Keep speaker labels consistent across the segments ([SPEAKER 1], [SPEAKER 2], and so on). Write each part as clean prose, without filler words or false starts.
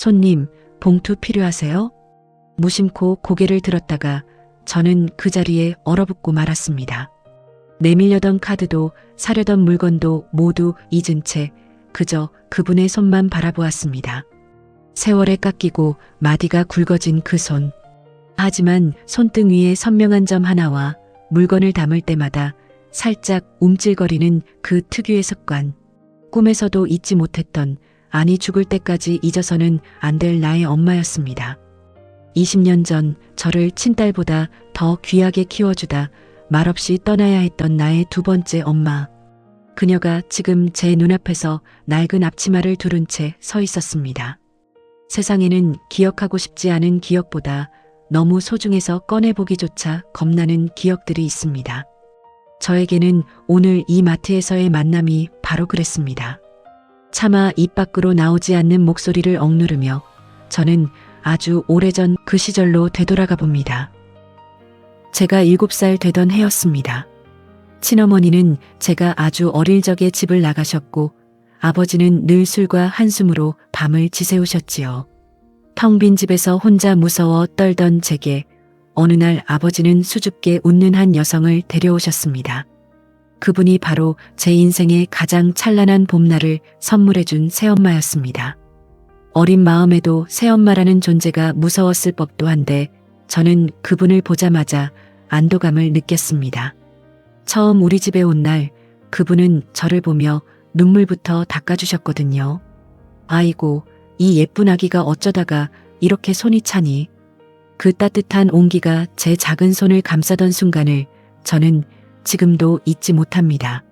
[SPEAKER 1] 손님, 봉투 필요하세요? 무심코 고개를 들었다가 저는 그 자리에 얼어붙고 말았습니다. 내밀려던 카드도 사려던 물건도 모두 잊은 채 그저 그분의 손만 바라보았습니다. 세월에 깎이고 마디가 굵어진 그 손. 하지만 손등 위에 선명한 점 하나와 물건을 담을 때마다 살짝 움찔거리는 그 특유의 습관. 꿈에서도 잊지 못했던, 아니 죽을 때까지 잊어서는 안 될 나의 엄마였습니다. 20년 전 저를 친딸보다 더 귀하게 키워주다 말없이 떠나야 했던 나의 두 번째 엄마. 그녀가 지금 제 눈앞에서 낡은 앞치마를 두른 채 서 있었습니다. 세상에는 기억하고 싶지 않은 기억보다 너무 소중해서 꺼내보기조차 겁나는 기억들이 있습니다. 저에게는 오늘 이 마트에서의 만남이 바로 그랬습니다. 차마 입 밖으로 나오지 않는 목소리를 억누르며 저는 아주 오래전 그 시절로 되돌아가 봅니다. 제가 7살 되던 해였습니다. 친어머니는 제가 아주 어릴 적에 집을 나가셨고 아버지는 늘 술과 한숨으로 밤을 지새우셨지요. 텅 빈 집에서 혼자 무서워 떨던 제게 어느 날 아버지는 수줍게 웃는 한 여성을 데려오셨습니다. 그분이 바로 제 인생의 가장 찬란한 봄날을 선물해준 새엄마였습니다. 어린 마음에도 새엄마라는 존재가 무서웠을 법도 한데 저는 그분을 보자마자 안도감을 느꼈습니다. 처음 우리 집에 온 날 그분은 저를 보며 눈물부터 닦아주셨거든요. 아이고, 이 예쁜 아기가 어쩌다가 이렇게 손이 차니. 그 따뜻한 온기가 제 작은 손을 감싸던 순간을 저는 지금도 잊지 못합니다.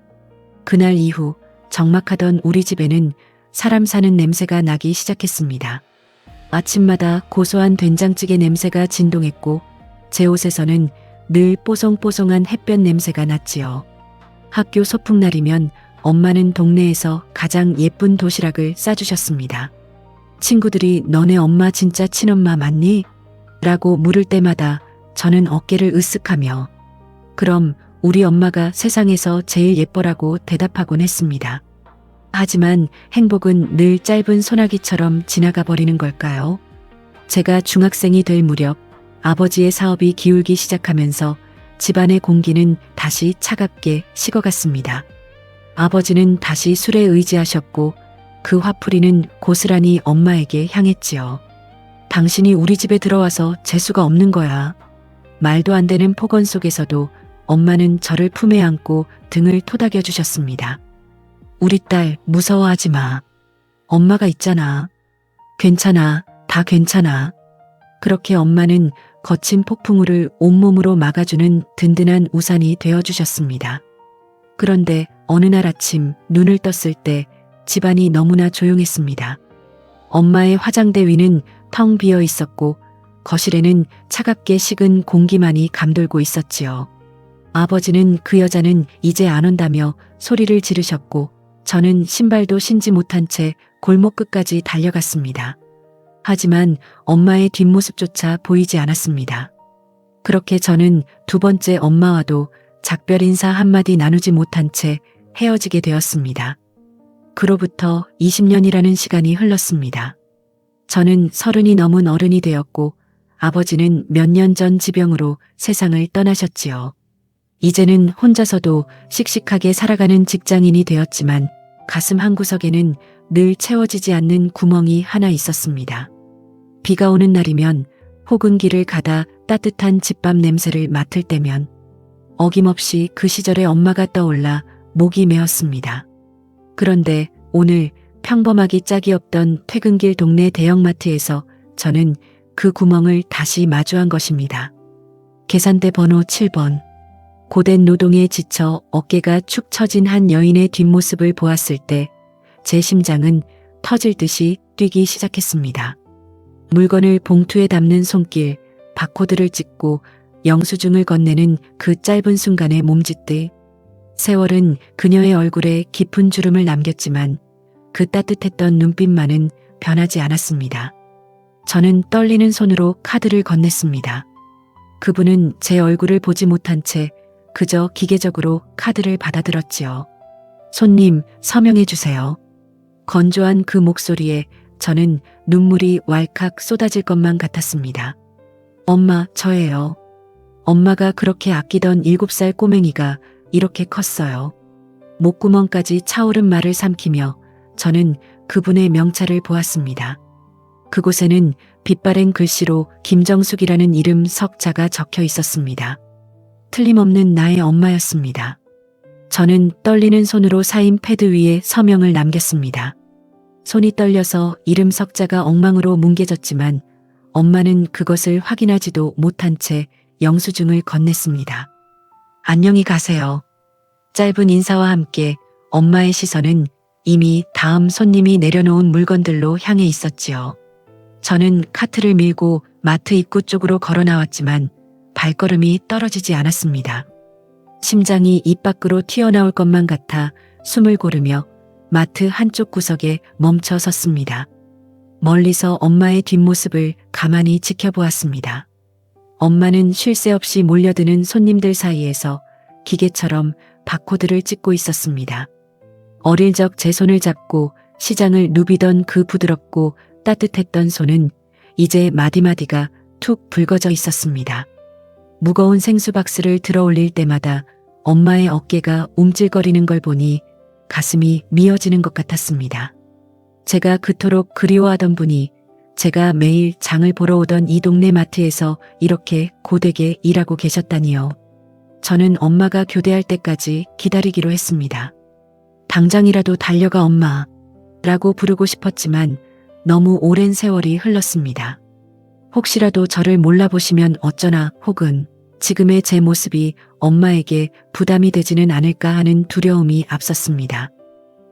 [SPEAKER 1] 그날 이후 적막하던 우리 집에는 사람 사는 냄새가 나기 시작했습니다. 아침마다 고소한 된장찌개 냄새가 진동했고 제 옷에서는 늘 뽀송뽀송한 햇볕 냄새가 났지요. 학교 소풍날이면 엄마는 동네에서 가장 예쁜 도시락을 싸주셨습니다. 친구들이 너네 엄마 진짜 친엄마 맞니? 라고 물을 때마다 저는 어깨를 으쓱하며 그럼 우리 엄마가 세상에서 제일 예뻐라고 대답하곤 했습니다. 하지만 행복은 늘 짧은 소나기처럼 지나가 버리는 걸까요? 제가 중학생이 될 무렵 아버지의 사업이 기울기 시작하면서 집안의 공기는 다시 차갑게 식어갔습니다. 아버지는 다시 술에 의지하셨고 그 화풀이는 고스란히 엄마에게 향했지요. 당신이 우리 집에 들어와서 재수가 없는 거야. 말도 안 되는 폭언 속에서도 엄마는 저를 품에 안고 등을 토닥여 주셨습니다. 우리 딸 무서워하지 마. 엄마가 있잖아. 괜찮아. 다 괜찮아. 그렇게 엄마는 거친 폭풍우를 온몸으로 막아주는 든든한 우산이 되어주셨습니다. 그런데 어느 날 아침 눈을 떴을 때 집안이 너무나 조용했습니다. 엄마의 화장대 위는 텅 비어 있었고 거실에는 차갑게 식은 공기만이 감돌고 있었지요. 아버지는 그 여자는 이제 안 온다며 소리를 지르셨고 저는 신발도 신지 못한 채 골목 끝까지 달려갔습니다. 하지만 엄마의 뒷모습조차 보이지 않았습니다. 그렇게 저는 두 번째 엄마와도 작별 인사 한마디 나누지 못한 채 헤어지게 되었습니다. 그로부터 20년이라는 시간이 흘렀습니다. 저는 30이 넘은 어른이 되었고 아버지는 몇 년 전 지병으로 세상을 떠나셨지요. 이제는 혼자서도 씩씩하게 살아가는 직장인이 되었지만 가슴 한구석에는 늘 채워지지 않는 구멍이 하나 있었습니다. 비가 오는 날이면 혹은 길을 가다 따뜻한 집밥 냄새를 맡을 때면 어김없이 그 시절의 엄마가 떠올라 목이 메었습니다. 그런데 오늘 평범하기 짝이 없던 퇴근길 동네 대형마트에서 저는 그 구멍을 다시 마주한 것입니다. 계산대 번호 7번. 고된 노동에 지쳐 어깨가 축 처진 한 여인의 뒷모습을 보았을 때 제 심장은 터질 듯이 뛰기 시작했습니다. 물건을 봉투에 담는 손길, 바코드를 찍고 영수증을 건네는 그 짧은 순간의 몸짓들. 세월은 그녀의 얼굴에 깊은 주름을 남겼지만 그 따뜻했던 눈빛만은 변하지 않았습니다. 저는 떨리는 손으로 카드를 건넸습니다. 그분은 제 얼굴을 보지 못한 채 그저 기계적으로 카드를 받아들었지요. 손님, 서명해 주세요. 건조한 그 목소리에 저는 눈물이 왈칵 쏟아질 것만 같았습니다. 엄마, 저예요. 엄마가 그렇게 아끼던 7살 꼬맹이가 이렇게 컸어요. 목구멍까지 차오른 말을 삼키며 저는 그분의 명찰을 보았습니다. 그곳에는 빛바랜 글씨로 김정숙이라는 이름 석자가 적혀 있었습니다. 틀림없는 나의 엄마였습니다. 저는 떨리는 손으로 사인 패드 위에 서명을 남겼습니다. 손이 떨려서 이름 석자가 엉망으로 뭉개졌지만 엄마는 그것을 확인하지도 못한 채 영수증을 건넸습니다. 안녕히 가세요. 짧은 인사와 함께 엄마의 시선은 이미 다음 손님이 내려놓은 물건들로 향해 있었지요. 저는 카트를 밀고 마트 입구 쪽으로 걸어 나왔지만 발걸음이 떨어지지 않았습니다. 심장이 입 밖으로 튀어나올 것만 같아 숨을 고르며 마트 한쪽 구석에 멈춰 섰습니다. 멀리서 엄마의 뒷모습을 가만히 지켜보았습니다. 엄마는 쉴 새 없이 몰려드는 손님들 사이에서 기계처럼 바코드를 찍고 있었습니다. 어릴 적 제 손을 잡고 시장을 누비던 그 부드럽고 따뜻했던 손은 이제 마디마디가 툭 붉어져 있었습니다. 무거운 생수 박스를 들어 올릴 때마다 엄마의 어깨가 움찔거리는 걸 보니 가슴이 미어지는 것 같았습니다. 제가 그토록 그리워하던 분이 제가 매일 장을 보러 오던 이 동네 마트에서 이렇게 고되게 일하고 계셨다니요. 저는 엄마가 교대할 때까지 기다리기로 했습니다. 당장이라도 달려가 엄마 라고 부르고 싶었지만 너무 오랜 세월이 흘렀습니다. 혹시라도 저를 몰라보시면 어쩌나 혹은 지금의 제 모습이 엄마에게 부담이 되지는 않을까 하는 두려움이 앞섰습니다.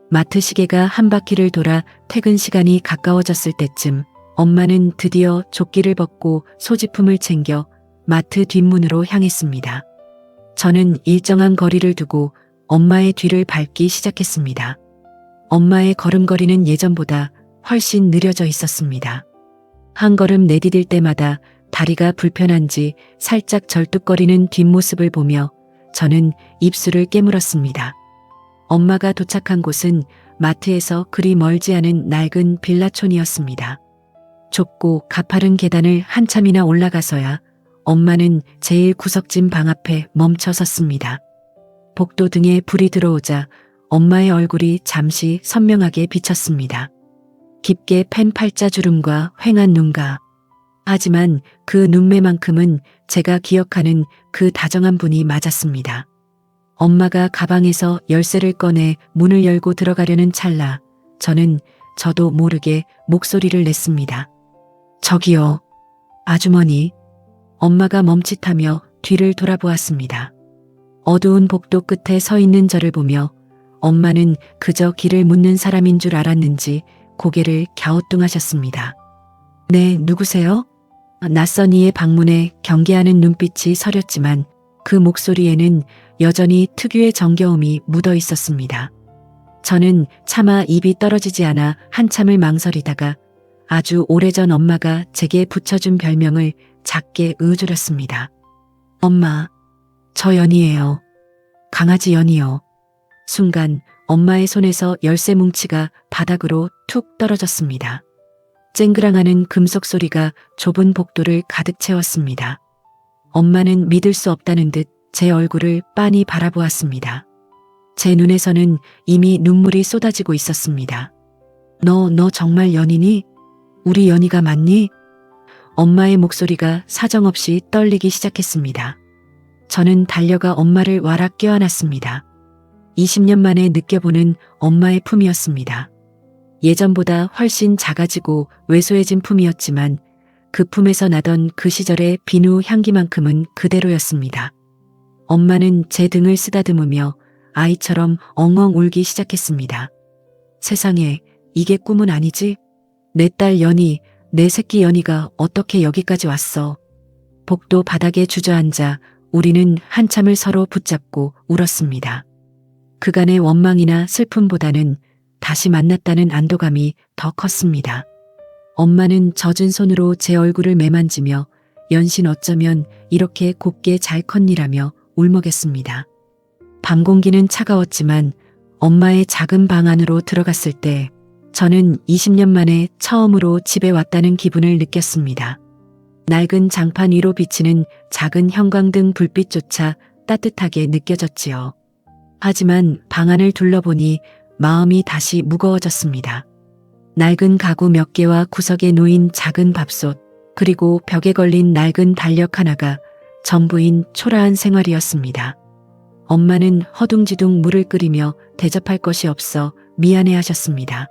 [SPEAKER 1] 마트 시계가 한 바퀴를 돌아 퇴근 시간이 가까워졌을 때쯤 엄마는 드디어 조끼를 벗고 소지품을 챙겨 마트 뒷문으로 향했습니다. 저는 일정한 거리를 두고 엄마의 뒤를 밟기 시작했습니다. 엄마의 걸음걸이는 예전보다 훨씬 느려져 있었습니다. 한 걸음 내디딜 때마다 다리가 불편한지 살짝 절뚝거리는 뒷모습을 보며 저는 입술을 깨물었습니다. 엄마가 도착한 곳은 마트에서 그리 멀지 않은 낡은 빌라촌이었습니다. 좁고 가파른 계단을 한참이나 올라가서야 엄마는 제일 구석진 방 앞에 멈춰 섰습니다. 복도 등에 불이 들어오자 엄마의 얼굴이 잠시 선명하게 비쳤습니다. 깊게 팬 팔자주름과 휑한 눈가. 하지만 그 눈매만큼은 제가 기억하는 그 다정한 분이 맞았습니다. 엄마가 가방에서 열쇠를 꺼내 문을 열고 들어가려는 찰나 저는 저도 모르게 목소리를 냈습니다. 저기요, 아주머니. 엄마가 멈칫하며 뒤를 돌아보았습니다. 어두운 복도 끝에 서 있는 저를 보며 엄마는 그저 길을 묻는 사람인 줄 알았는지 고개를 갸우뚱하셨습니다. 네, 누구세요? 낯선 이의 방문에 경계하는 눈빛이 서렸지만 그 목소리에는 여전히 특유의 정겨움이 묻어 있었습니다. 저는 차마 입이 떨어지지 않아 한참을 망설이다가 아주 오래전 엄마가 제게 붙여준 별명을 작게 으주렸습니다. 엄마, 저 연희예요. 강아지 연희요. 순간 엄마의 손에서 열쇠 뭉치가 바닥으로 툭 떨어졌습니다. 쨍그랑하는 금속 소리가 좁은 복도를 가득 채웠습니다. 엄마는 믿을 수 없다는 듯 제 얼굴을 빤히 바라보았습니다. 제 눈에서는 이미 눈물이 쏟아지고 있었습니다. 너 정말 연희니? 우리 연희가 맞니? 엄마의 목소리가 사정없이 떨리기 시작했습니다. 저는 달려가 엄마를 와락 껴안았습니다. 20년 만에 느껴보는 엄마의 품이었습니다. 예전보다 훨씬 작아지고 왜소해진 품이었지만 그 품에서 나던 그 시절의 비누 향기만큼은 그대로였습니다. 엄마는 제 등을 쓰다듬으며 아이처럼 엉엉 울기 시작했습니다. 세상에, 이게 꿈은 아니지? 내 딸 연희, 내 새끼 연희가 어떻게 여기까지 왔어? 복도 바닥에 주저앉아 우리는 한참을 서로 붙잡고 울었습니다. 그간의 원망이나 슬픔보다는 다시 만났다는 안도감이 더 컸습니다. 엄마는 젖은 손으로 제 얼굴을 매만지며 연신 어쩌면 이렇게 곱게 잘 컸니라며 울먹였습니다. 밤 공기는 차가웠지만 엄마의 작은 방 안으로 들어갔을 때 저는 20년 만에 처음으로 집에 왔다는 기분을 느꼈습니다. 낡은 장판 위로 비치는 작은 형광등 불빛조차 따뜻하게 느껴졌지요. 하지만 방 안을 둘러보니 마음이 다시 무거워졌습니다. 낡은 가구 몇 개와 구석에 놓인 작은 밥솥, 그리고 벽에 걸린 낡은 달력 하나가 전부인 초라한 생활이었습니다. 엄마는 허둥지둥 물을 끓이며 대접할 것이 없어 미안해 하셨습니다.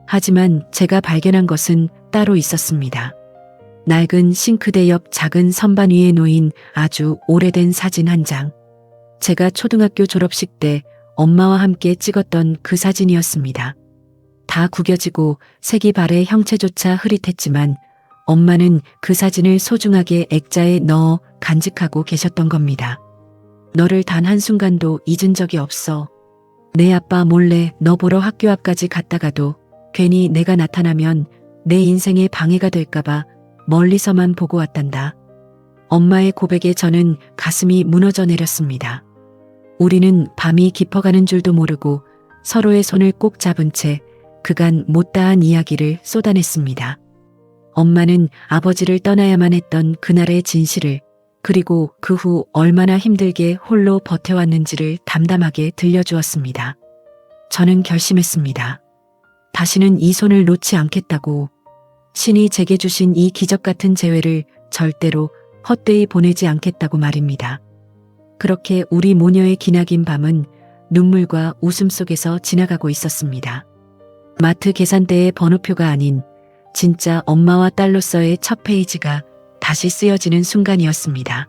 [SPEAKER 1] 하지만 제가 발견한 것은 따로 있었습니다. 낡은 싱크대 옆 작은 선반 위에 놓인 아주 오래된 사진 한 장. 제가 초등학교 졸업식 때 엄마와 함께 찍었던 그 사진이었습니다. 다 구겨지고 색이 바래 형체조차 흐릿했지만 엄마는 그 사진을 소중하게 액자에 넣어 간직하고 계셨던 겁니다. 너를 단 한순간도 잊은 적이 없어. 내 아빠 몰래 너 보러 학교 앞까지 갔다가도 괜히 내가 나타나면 내 인생에 방해가 될까봐 멀리서만 보고 왔단다. 엄마의 고백에 저는 가슴이 무너져 내렸습니다. 우리는 밤이 깊어가는 줄도 모르고 서로의 손을 꼭 잡은 채 그간 못다한 이야기를 쏟아냈습니다. 엄마는 아버지를 떠나야만 했던 그날의 진실을, 그리고 그 후 얼마나 힘들게 홀로 버텨왔는지를 담담하게 들려주었습니다. 저는 결심했습니다. 다시는 이 손을 놓지 않겠다고. 신이 제게 주신 이 기적 같은 재회를 절대로 헛되이 보내지 않겠다고 말입니다. 그렇게 우리 모녀의 기나긴 밤은 눈물과 웃음 속에서 지나가고 있었습니다. 마트 계산대의 번호표가 아닌 진짜 엄마와 딸로서의 첫 페이지가 다시 쓰여지는 순간이었습니다.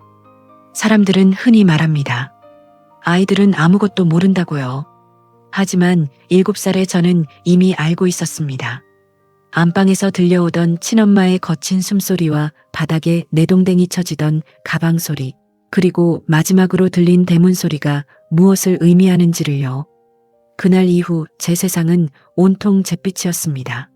[SPEAKER 1] 사람들은 흔히 말합니다. 아이들은 아무것도 모른다고요. 하지만 7살의 저는 이미 알고 있었습니다. 안방에서 들려오던 친엄마의 거친 숨소리와 바닥에 내동댕이 쳐지던 가방 소리, 그리고 마지막으로 들린 대문 소리가 무엇을 의미하는지를요. 그날 이후 제 세상은 온통 잿빛이었습니다.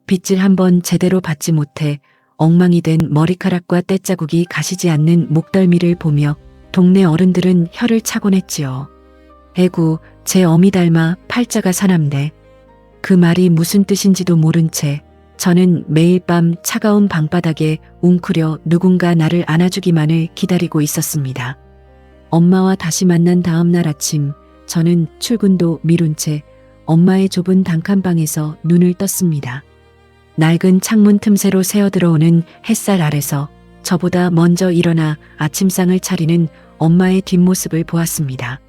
[SPEAKER 1] 빗질 한번 제대로 받지 못해 엉망이 된 머리카락과 떼자국이 가시지 않는 목덜미를 보며 동네 어른들은 혀를 차곤 했지요. 에구, 제 어미 닮아 팔자가 사납네. 그 말이 무슨 뜻인지도 모른 채 저는 매일 밤 차가운 방바닥에 웅크려 누군가 나를 안아주기만을 기다리고 있었습니다. 엄마와 다시 만난 다음 날 아침, 저는 출근도 미룬 채 엄마의 좁은 단칸방에서 눈을 떴습니다. 낡은 창문 틈새로 새어들어오는 햇살 아래서 저보다 먼저 일어나 아침상을 차리는 엄마의 뒷모습을 보았습니다.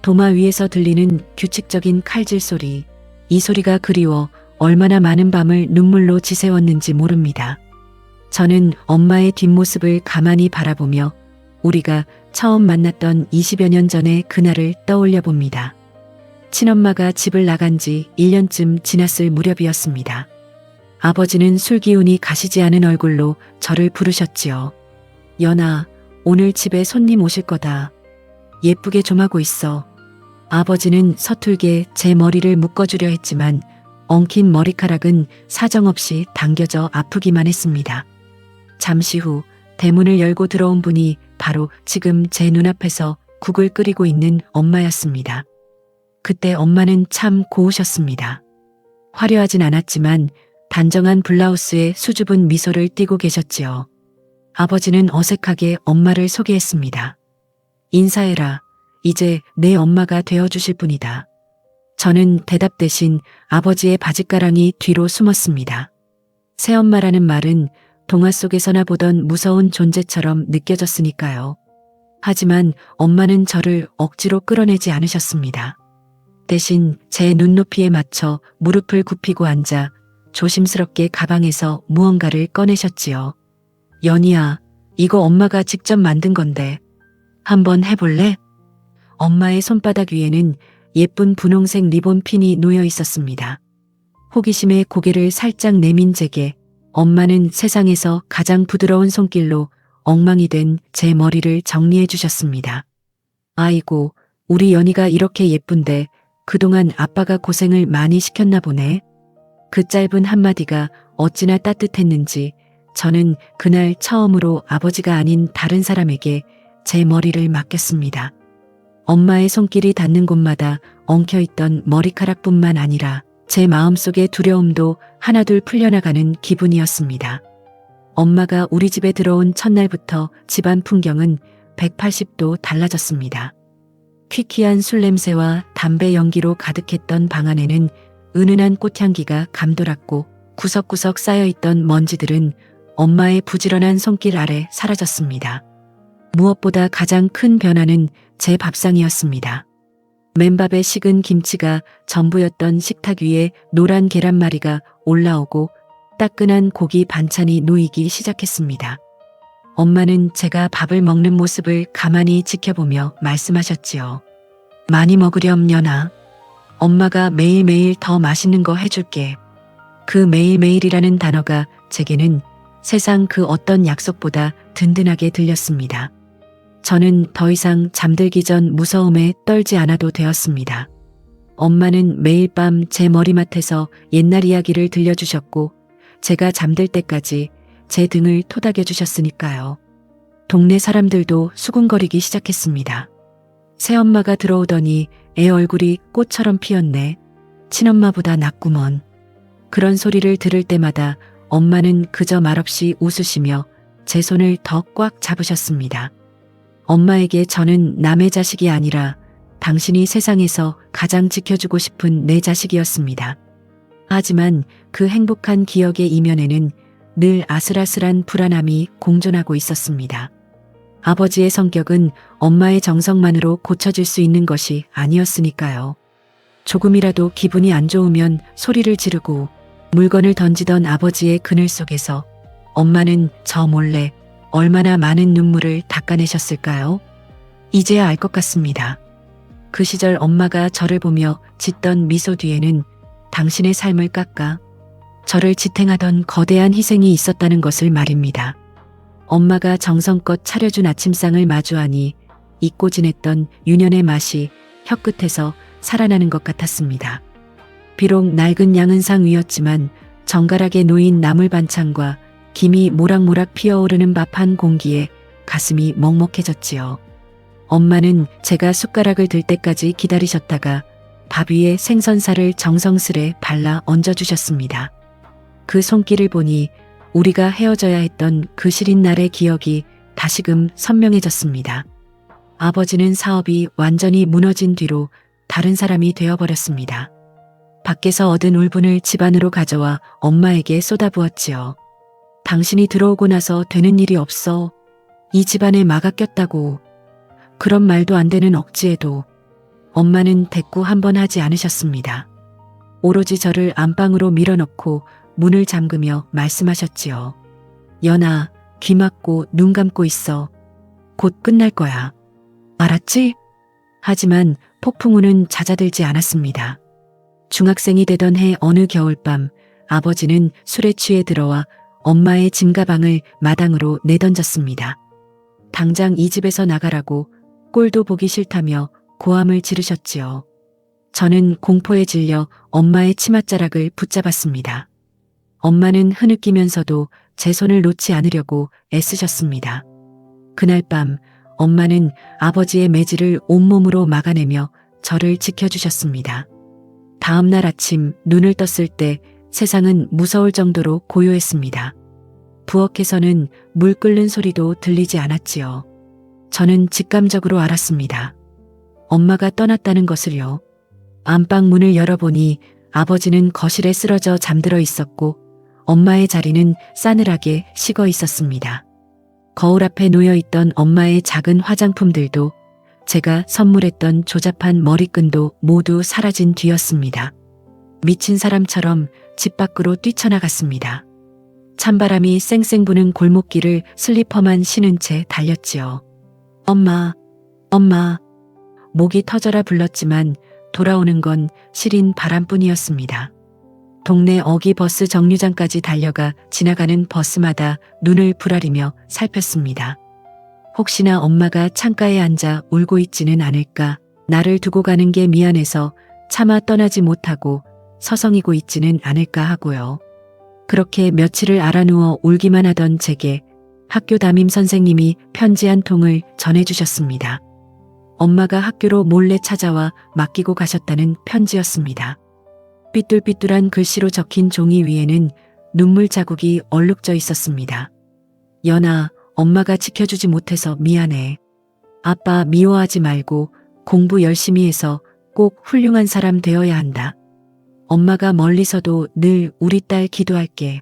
[SPEAKER 1] 도마 위에서 들리는 규칙적인 칼질 소리, 이 소리가 그리워 얼마나 많은 밤을 눈물로 지새웠는지 모릅니다. 저는 엄마의 뒷모습을 가만히 바라보며 우리가 처음 만났던 20여 년 전의 그날을 떠올려 봅니다. 친엄마가 집을 나간 지 1년쯤 지났을 무렵이었습니다. 아버지는 술기운이 가시지 않은 얼굴로 저를 부르셨지요. 연아, 오늘 집에 손님 오실 거다. 예쁘게 좀 하고 있어. 아버지는 서툴게 제 머리를 묶어주려 했지만 엉킨 머리카락은 사정없이 당겨져 아프기만 했습니다. 잠시 후 대문을 열고 들어온 분이 바로 지금 제 눈앞에서 국을 끓이고 있는 엄마였습니다. 그때 엄마는 참 고우셨습니다. 화려하진 않았지만 단정한 블라우스에 수줍은 미소를 띠고 계셨지요. 아버지는 어색하게 엄마를 소개했습니다. 인사해라. 이제 내 엄마가 되어주실 분이다. 저는 대답 대신 아버지의 바짓가랑이 뒤로 숨었습니다. 새엄마라는 말은 동화 속에서나 보던 무서운 존재처럼 느껴졌으니까요. 하지만 엄마는 저를 억지로 끌어내지 않으셨습니다. 대신 제 눈높이에 맞춰 무릎을 굽히고 앉아 조심스럽게 가방에서 무언가를 꺼내셨지요. 연희야, 이거 엄마가 직접 만든 건데 한번 해볼래? 엄마의 손바닥 위에는 예쁜 분홍색 리본 핀이 놓여 있었습니다. 호기심에 고개를 살짝 내민 제게 엄마는 세상에서 가장 부드러운 손길로 엉망이 된 제 머리를 정리해 주셨습니다. 아이고, 우리 연희가 이렇게 예쁜데 그동안 아빠가 고생을 많이 시켰나 보네. 그 짧은 한마디가 어찌나 따뜻했는지 저는 그날 처음으로 아버지가 아닌 다른 사람에게 제 머리를 맡겼습니다. 엄마의 손길이 닿는 곳마다 엉켜있던 머리카락뿐만 아니라 제 마음속의 두려움도 하나둘 풀려나가는 기분이었습니다. 엄마가 우리 집에 들어온 첫날부터 집안 풍경은 180도 달라졌습니다. 퀴퀴한 술 냄새와 담배 연기로 가득했던 방 안에는 은은한 꽃향기가 감돌았고 구석구석 쌓여있던 먼지들은 엄마의 부지런한 손길 아래 사라졌습니다. 무엇보다 가장 큰 변화는 제 밥상이었습니다. 맨밥에 식은 김치가 전부였던 식탁 위에 노란 계란말이가 올라오고 따끈한 고기 반찬이 놓이기 시작했습니다. 엄마는 제가 밥을 먹는 모습을 가만히 지켜보며 말씀하셨지요. 많이 먹으렴 연아. 엄마가 매일매일 더 맛있는 거 해줄게. 그 매일매일이라는 단어가 제게는 세상 그 어떤 약속보다 든든하게 들렸습니다. 저는 더 이상 잠들기 전 무서움에 떨지 않아도 되었습니다. 엄마는 매일 밤 제 머리맡에서 옛날 이야기를 들려주셨고 제가 잠들 때까지 제 등을 토닥여 주셨으니까요. 동네 사람들도 수군거리기 시작했습니다. 새엄마가 들어오더니 애 얼굴이 꽃처럼 피었네. 친엄마보다 낫구먼. 그런 소리를 들을 때마다 엄마는 그저 말없이 웃으시며 제 손을 더 꽉 잡으셨습니다. 엄마에게 저는 남의 자식이 아니라 당신이 세상에서 가장 지켜주고 싶은 내 자식이었습니다. 하지만 그 행복한 기억의 이면에는 늘 아슬아슬한 불안함이 공존하고 있었습니다. 아버지의 성격은 엄마의 정성만으로 고쳐질 수 있는 것이 아니었으니까요. 조금이라도 기분이 안 좋으면 소리를 지르고 물건을 던지던 아버지의 그늘 속에서 엄마는 저 몰래 얼마나 많은 눈물을 닦아내셨을까요? 이제야 알 것 같습니다. 그 시절 엄마가 저를 보며 짓던 미소 뒤에는 당신의 삶을 깎아 저를 지탱하던 거대한 희생이 있었다는 것을 말입니다. 엄마가 정성껏 차려준 아침상을 마주하니 잊고 지냈던 유년의 맛이 혀끝에서 살아나는 것 같았습니다. 비록 낡은 양은상 위였지만 정갈하게 놓인 나물 반찬과 김이 모락모락 피어오르는 밥 한 공기에 가슴이 먹먹해졌지요. 엄마는 제가 숟가락을 들 때까지 기다리셨다가 밥 위에 생선살을 정성스레 발라 얹어주셨습니다. 그 손길을 보니 우리가 헤어져야 했던 그 시린 날의 기억이 다시금 선명해졌습니다. 아버지는 사업이 완전히 무너진 뒤로 다른 사람이 되어버렸습니다. 밖에서 얻은 울분을 집안으로 가져와 엄마에게 쏟아부었지요. 당신이 들어오고 나서 되는 일이 없어. 이 집안에 마가 꼈다고. 그런 말도 안 되는 억지에도 엄마는 대꾸 한 번 하지 않으셨습니다. 오로지 저를 안방으로 밀어넣고 문을 잠그며 말씀하셨지요. 연아, 귀 막고 눈 감고 있어. 곧 끝날 거야. 알았지? 하지만 폭풍우는 잦아들지 않았습니다. 중학생이 되던 해 어느 겨울밤 아버지는 술에 취해 들어와 엄마의 짐가방을 마당으로 내던졌습니다. 당장 이 집에서 나가라고 꼴도 보기 싫다며 고함을 지르셨지요. 저는 공포에 질려 엄마의 치맛자락을 붙잡았습니다. 엄마는 흐느끼면서도 제 손을 놓지 않으려고 애쓰셨습니다. 그날 밤 엄마는 아버지의 매질을 온몸으로 막아내며 저를 지켜주셨습니다. 다음 날 아침 눈을 떴을 때 세상은 무서울 정도로 고요했습니다. 부엌에서는 물 끓는 소리도 들리지 않았지요. 저는 직감적으로 알았습니다. 엄마가 떠났다는 것을요. 안방 문을 열어보니 아버지는 거실에 쓰러져 잠들어 있었고 엄마의 자리는 싸늘하게 식어 있었습니다. 거울 앞에 놓여있던 엄마의 작은 화장품들도 제가 선물했던 조잡한 머리끈도 모두 사라진 뒤였습니다. 미친 사람처럼 집 밖으로 뛰쳐나갔습니다. 찬바람이 쌩쌩 부는 골목길을 슬리퍼만 신은 채 달렸지요. 엄마, 엄마. 목이 터져라 불렀지만 돌아오는 건 시린 바람뿐이었습니다. 동네 어기 버스 정류장까지 달려가 지나가는 버스마다 눈을 부라리며 살폈습니다. 혹시나 엄마가 창가에 앉아 울고 있지는 않을까, 나를 두고 가는 게 미안해서 차마 떠나지 못하고 서성이고 있지는 않을까 하고요. 그렇게 며칠을 알아누워 울기만 하던 제게 학교 담임 선생님이 편지 한 통을 전해주셨습니다. 엄마가 학교로 몰래 찾아와 맡기고 가셨다는 편지였습니다. 삐뚤삐뚤한 글씨로 적힌 종이 위에는 눈물 자국이 얼룩져 있었습니다. 연아, 엄마가 지켜주지 못해서 미안해. 아빠 미워하지 말고 공부 열심히 해서 꼭 훌륭한 사람 되어야 한다. 엄마가 멀리서도 늘 우리 딸 기도할게.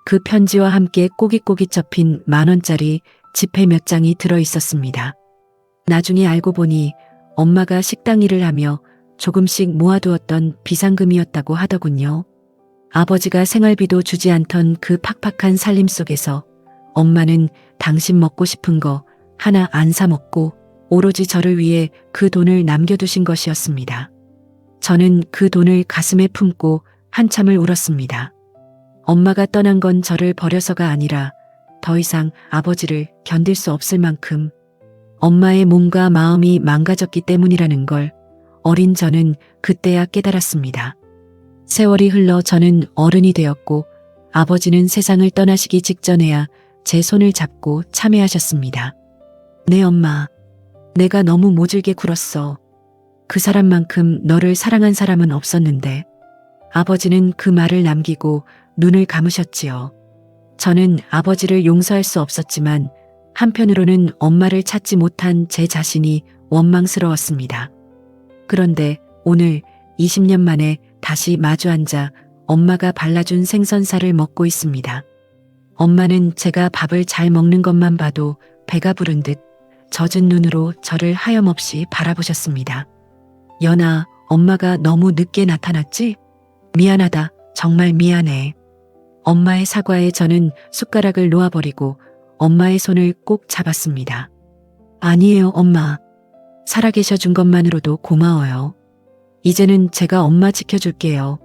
[SPEAKER 1] 그 편지와 함께 꼬깃꼬깃 접힌 10,000원짜리 지폐 몇 장이 들어 있었습니다. 나중에 알고 보니 엄마가 식당 일을 하며 조금씩 모아두었던 비상금이었다고 하더군요. 아버지가 생활비도 주지 않던 그 팍팍한 살림 속에서 엄마는 당신 먹고 싶은 거 하나 안 사 먹고 오로지 저를 위해 그 돈을 남겨두신 것이었습니다. 저는 그 돈을 가슴에 품고 한참을 울었습니다. 엄마가 떠난 건 저를 버려서가 아니라 더 이상 아버지를 견딜 수 없을 만큼 엄마의 몸과 마음이 망가졌기 때문이라는 걸 어린 저는 그때야 깨달았습니다. 세월이 흘러 저는 어른이 되었고 아버지는 세상을 떠나시기 직전에야 제 손을 잡고 참회하셨습니다. 네 엄마, 내가 너무 모질게 굴었어. 그 사람만큼 너를 사랑한 사람은 없었는데. 아버지는 그 말을 남기고 눈을 감으셨지요. 저는 아버지를 용서할 수 없었지만 한편으로는 엄마를 찾지 못한 제 자신이 원망스러웠습니다. 그런데 오늘 20년 만에 다시 마주 앉아 엄마가 발라준 생선살을 먹고 있습니다. 엄마는 제가 밥을 잘 먹는 것만 봐도 배가 부른 듯 젖은 눈으로 저를 하염없이 바라보셨습니다. 연아, 엄마가 너무 늦게 나타났지? 미안하다. 정말 미안해. 엄마의 사과에 저는 숟가락을 놓아버리고 엄마의 손을 꼭 잡았습니다. 아니에요, 엄마. 살아계셔 준 것만으로도 고마워요. 이제는 제가 엄마 지켜줄게요.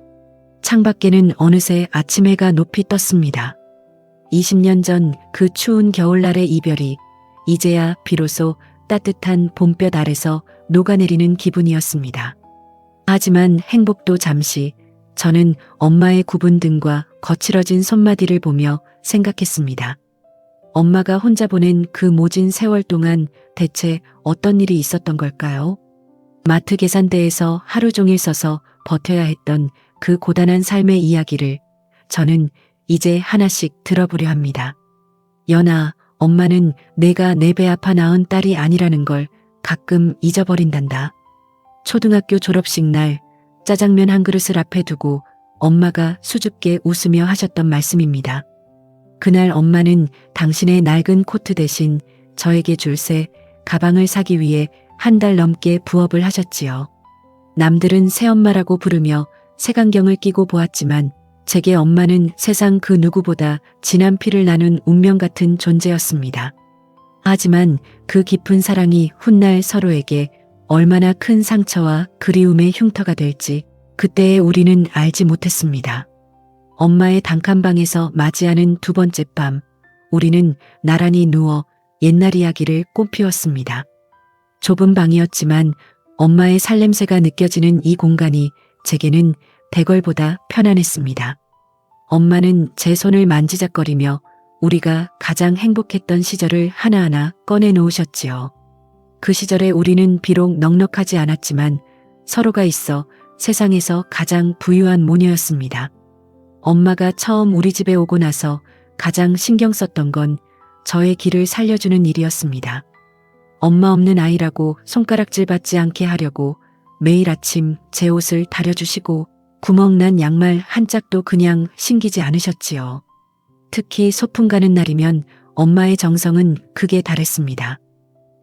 [SPEAKER 1] 창밖에는 어느새 아침 해가 높이 떴습니다. 20년 전 그 추운 겨울날의 이별이 이제야 비로소 따뜻한 봄볕 아래서 녹아내리는 기분이었습니다. 하지만 행복도 잠시 저는 엄마의 굽은 등과 거칠어진 손마디를 보며 생각했습니다. 엄마가 혼자 보낸 그 모진 세월 동안 대체 어떤 일이 있었던 걸까요? 마트 계산대에서 하루 종일 서서 버텨야 했던 그 고단한 삶의 이야기를 저는 이제 하나씩 들어보려 합니다. 연아, 엄마는 내가 내 배 아파 낳은 딸이 아니라는 걸 가끔 잊어버린단다. 초등학교 졸업식 날 짜장면 한 그릇을 앞에 두고 엄마가 수줍게 웃으며 하셨던 말씀입니다. 그날 엄마는 당신의 낡은 코트 대신 저에게 줄 새 가방을 사기 위해 한 달 넘게 부업을 하셨지요. 남들은 새엄마라고 부르며 색안경을 끼고 보았지만 제게 엄마는 세상 그 누구보다 진한 피를 나눈 운명 같은 존재였습니다. 하지만 그 깊은 사랑이 훗날 서로에게 얼마나 큰 상처와 그리움의 흉터가 될지 그때의 우리는 알지 못했습니다. 엄마의 단칸방에서 맞이하는 두 번째 밤, 우리는 나란히 누워 옛날 이야기를 꽃피웠습니다. 좁은 방이었지만 엄마의 살냄새가 느껴지는 이 공간이 제게는 대궐보다 편안했습니다. 엄마는 제 손을 만지작거리며 우리가 가장 행복했던 시절을 하나하나 꺼내놓으셨지요. 그 시절에 우리는 비록 넉넉하지 않았지만 서로가 있어 세상에서 가장 부유한 모녀였습니다. 엄마가 처음 우리 집에 오고 나서 가장 신경 썼던 건 저의 길을 살려주는 일이었습니다. 엄마 없는 아이라고 손가락질 받지 않게 하려고 매일 아침 제 옷을 다려주시고 구멍난 양말 한 짝도 그냥 신기지 않으셨지요. 특히 소풍 가는 날이면 엄마의 정성은 극에 달했습니다.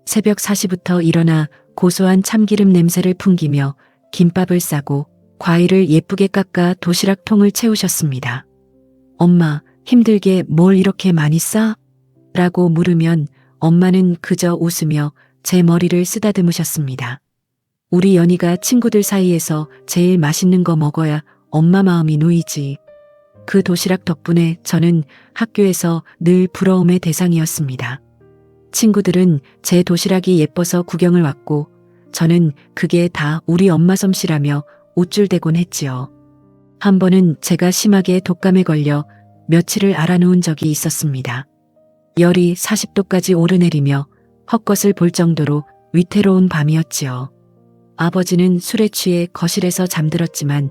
[SPEAKER 1] 새벽 4시부터 일어나 고소한 참기름 냄새를 풍기며 김밥을 싸고 과일을 예쁘게 깎아 도시락 통을 채우셨습니다. 엄마, 힘들게 뭘 이렇게 많이 싸? 라고 물으면 엄마는 그저 웃으며 제 머리를 쓰다듬으셨습니다. 우리 연희가 친구들 사이에서 제일 맛있는 거 먹어야 엄마 마음이 놓이지. 그 도시락 덕분에 저는 학교에서 늘 부러움의 대상이었습니다. 친구들은 제 도시락이 예뻐서 구경을 왔고 저는 그게 다 우리 엄마 솜씨라며 우쭐대곤 했지요. 한 번은 제가 심하게 독감에 걸려 며칠을 앓아누운 적이 있었습니다. 열이 40도까지 오르내리며 헛것을 볼 정도로 위태로운 밤이었지요. 아버지는 술에 취해 거실에서 잠들었지만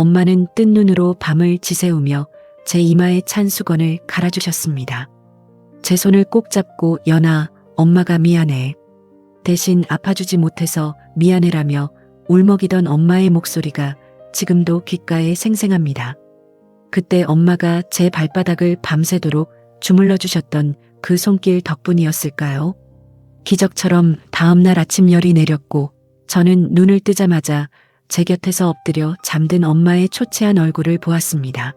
[SPEAKER 1] 엄마는 뜬 눈으로 밤을 지새우며 제 이마에 찬 수건을 갈아주셨습니다. 제 손을 꼭 잡고 연아, 엄마가 미안해. 대신 아파주지 못해서 미안해라며 울먹이던 엄마의 목소리가 지금도 귓가에 생생합니다. 그때 엄마가 제 발바닥을 밤새도록 주물러 주셨던 그 손길 덕분이었을까요? 기적처럼 다음날 아침 열이 내렸고 저는 눈을 뜨자마자 제 곁에서 엎드려 잠든 엄마의 초췌한 얼굴을 보았습니다.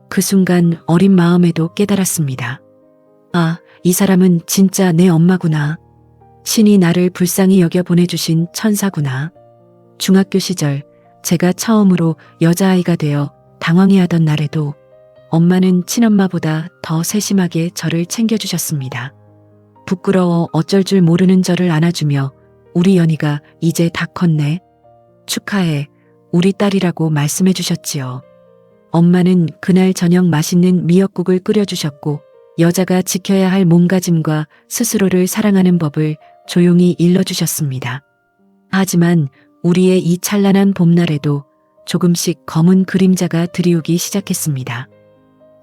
[SPEAKER 1] 그 순간 어린 마음에도 깨달았습니다. 아, 이 사람은 진짜 내 엄마구나. 신이 나를 불쌍히 여겨 보내주신 천사구나. 중학교 시절 제가 처음으로 여자아이가 되어 당황해하던 날에도 엄마는 친엄마보다 더 세심하게 저를 챙겨주셨습니다. 부끄러워 어쩔 줄 모르는 저를 안아주며 우리 연희가 이제 다 컸네. 축하해. 우리 딸이라고 말씀해 주셨지요. 엄마는 그날 저녁 맛있는 미역국을 끓여주셨고 여자가 지켜야 할 몸가짐과 스스로를 사랑하는 법을 조용히 일러주셨습니다. 하지만 우리의 이 찬란한 봄날에도 조금씩 검은 그림자가 드리우기 시작했습니다.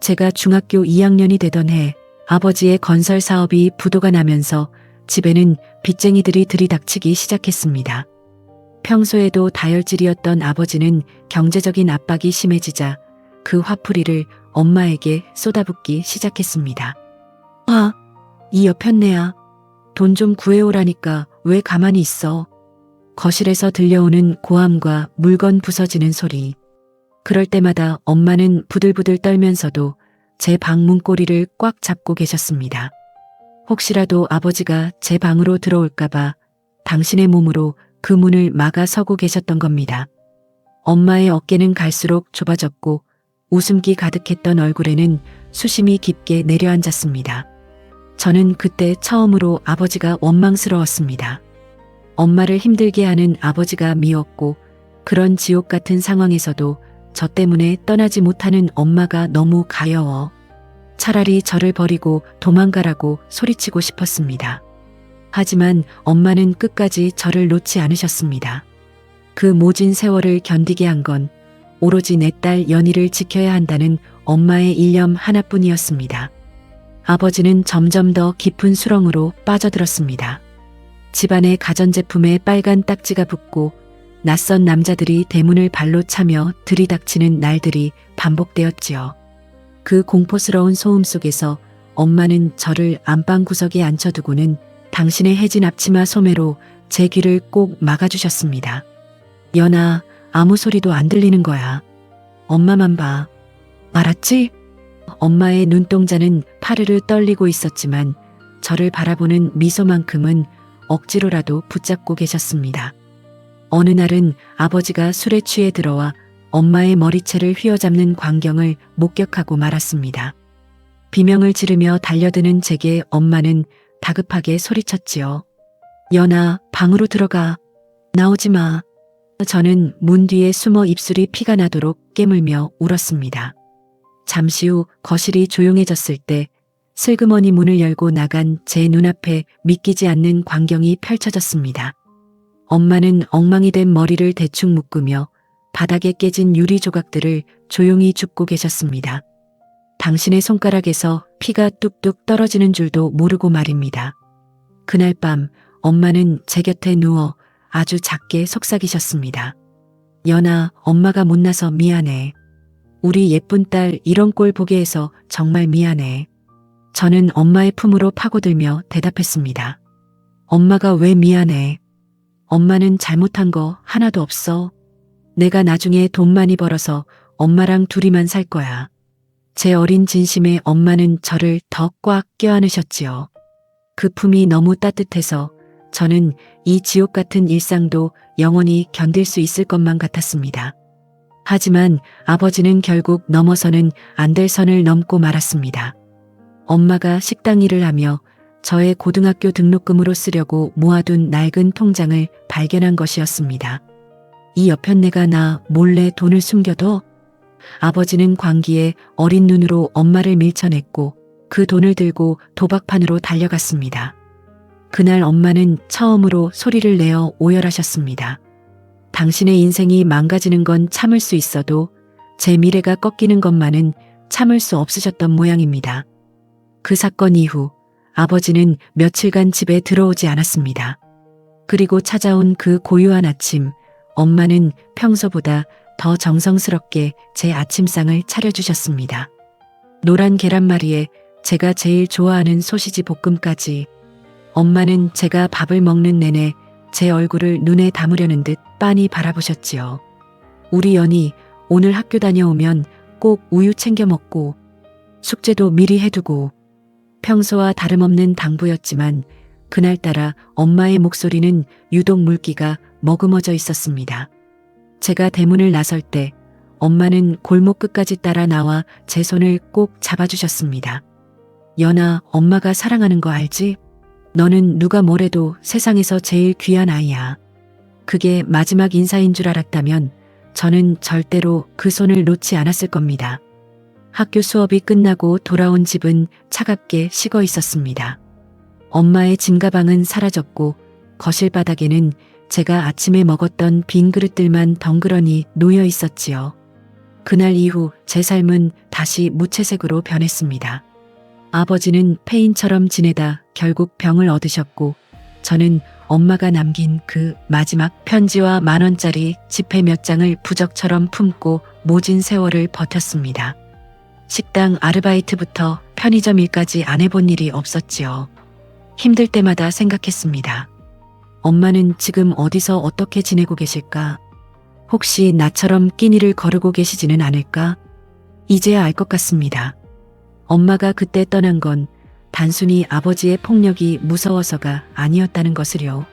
[SPEAKER 1] 제가 중학교 2학년이 되던 해 아버지의 건설 사업이 부도가 나면서 집에는 빚쟁이들이 들이닥치기 시작했습니다. 평소에도 다혈질이었던 아버지는 경제적인 압박이 심해지자 그 화풀이를 엄마에게 쏟아붓기 시작했습니다. 아, 이 여편네야. 돈 좀 구해오라니까 왜 가만히 있어. 거실에서 들려오는 고함과 물건 부서지는 소리. 그럴 때마다 엄마는 부들부들 떨면서도 제 방 문고리를 꽉 잡고 계셨습니다. 혹시라도 아버지가 제 방으로 들어올까봐 당신의 몸으로 그 문을 막아 서고 계셨던 겁니다. 엄마의 어깨는 갈수록 좁아졌고 웃음기 가득했던 얼굴에는 수심이 깊게 내려앉았습니다. 저는 그때 처음으로 아버지가 원망스러웠습니다. 엄마를 힘들게 하는 아버지가 미웠고 그런 지옥 같은 상황에서도 저 때문에 떠나지 못하는 엄마가 너무 가여워 차라리 저를 버리고 도망가라고 소리치고 싶었습니다. 하지만 엄마는 끝까지 저를 놓지 않으셨습니다. 그 모진 세월을 견디게 한 건 오로지 내 딸 연희를 지켜야 한다는 엄마의 일념 하나뿐이었습니다. 아버지는 점점 더 깊은 수렁으로 빠져들었습니다. 집안의 가전제품에 빨간 딱지가 붙고 낯선 남자들이 대문을 발로 차며 들이닥치는 날들이 반복되었지요. 그 공포스러운 소음 속에서 엄마는 저를 안방 구석에 앉혀두고는 당신의 해진 앞치마 소매로 제 귀를 꼭 막아주셨습니다. 연아, 아무 소리도 안 들리는 거야. 엄마만 봐. 알았지? 엄마의 눈동자는 파르르 떨리고 있었지만 저를 바라보는 미소만큼은 억지로라도 붙잡고 계셨습니다. 어느 날은 아버지가 술에 취해 들어와 엄마의 머리채를 휘어잡는 광경을 목격하고 말았습니다. 비명을 지르며 달려드는 제게 엄마는 다급하게 소리쳤지요. 연아, 방으로 들어가. 나오지 마. 저는 문 뒤에 숨어 입술이 피가 나도록 깨물며 울었습니다. 잠시 후 거실이 조용해졌을 때 슬그머니 문을 열고 나간 제 눈앞에 믿기지 않는 광경이 펼쳐졌습니다. 엄마는 엉망이 된 머리를 대충 묶으며 바닥에 깨진 유리 조각들을 조용히 줍고 계셨습니다. 당신의 손가락에서 피가 뚝뚝 떨어지는 줄도 모르고 말입니다. 그날 밤 엄마는 제 곁에 누워 아주 작게 속삭이셨습니다. 연아, 엄마가 못나서 미안해. 우리 예쁜 딸 이런 꼴 보게 해서 정말 미안해. 저는 엄마의 품으로 파고들며 대답했습니다. 엄마가 왜 미안해? 엄마는 잘못한 거 하나도 없어. 내가 나중에 돈 많이 벌어서 엄마랑 둘이만 살 거야. 제 어린 진심에 엄마는 저를 더 꽉 껴안으셨지요. 그 품이 너무 따뜻해서 저는 이 지옥 같은 일상도 영원히 견딜 수 있을 것만 같았습니다. 하지만 아버지는 결국 넘어서는 안 될 선을 넘고 말았습니다. 엄마가 식당 일을 하며 저의 고등학교 등록금으로 쓰려고 모아둔 낡은 통장을 발견한 것이었습니다. 이 여편네가 나 몰래 돈을 숨겨둬? 아버지는 광기에 어린 눈으로 엄마를 밀쳐냈고 그 돈을 들고 도박판으로 달려갔습니다. 그날 엄마는 처음으로 소리를 내어 오열하셨습니다. 당신의 인생이 망가지는 건 참을 수 있어도 제 미래가 꺾이는 것만은 참을 수 없으셨던 모양입니다. 그 사건 이후 아버지는 며칠간 집에 들어오지 않았습니다. 그리고 찾아온 그 고요한 아침, 엄마는 평소보다 더 정성스럽게 제 아침상을 차려주셨습니다. 노란 계란말이에 제가 제일 좋아하는 소시지 볶음까지. 엄마는 제가 밥을 먹는 내내 제 얼굴을 눈에 담으려는 듯 빤히 바라보셨지요. 우리 연희 오늘 학교 다녀오면 꼭 우유 챙겨 먹고 숙제도 미리 해두고. 평소와 다름없는 당부였지만 그날따라 엄마의 목소리는 유독 물기가 머금어져 있었습니다. 제가 대문을 나설 때 엄마는 골목 끝까지 따라 나와 제 손을 꼭 잡아주셨습니다. 연아, 엄마가 사랑하는 거 알지? 너는 누가 뭐래도 세상에서 제일 귀한 아이야. 그게 마지막 인사인 줄 알았다면 저는 절대로 그 손을 놓지 않았을 겁니다. 학교 수업이 끝나고 돌아온 집은 차갑게 식어 있었습니다. 엄마의 짐가방은 사라졌고 거실 바닥에는 제가 아침에 먹었던 빈 그릇들만 덩그러니 놓여 있었지요. 그날 이후 제 삶은 다시 무채색으로 변했습니다. 아버지는 폐인처럼 지내다 결국 병을 얻으셨고 저는 엄마가 남긴 그 마지막 편지와 10,000원짜리 지폐 몇 장을 부적처럼 품고 모진 세월을 버텼습니다. 식당 아르바이트부터 편의점 일까지 안 해본 일이 없었지요. 힘들 때마다 생각했습니다. 엄마는 지금 어디서 어떻게 지내고 계실까? 혹시 나처럼 끼니를 거르고 계시지는 않을까? 이제야 알 것 같습니다. 엄마가 그때 떠난 건 단순히 아버지의 폭력이 무서워서가 아니었다는 것을요.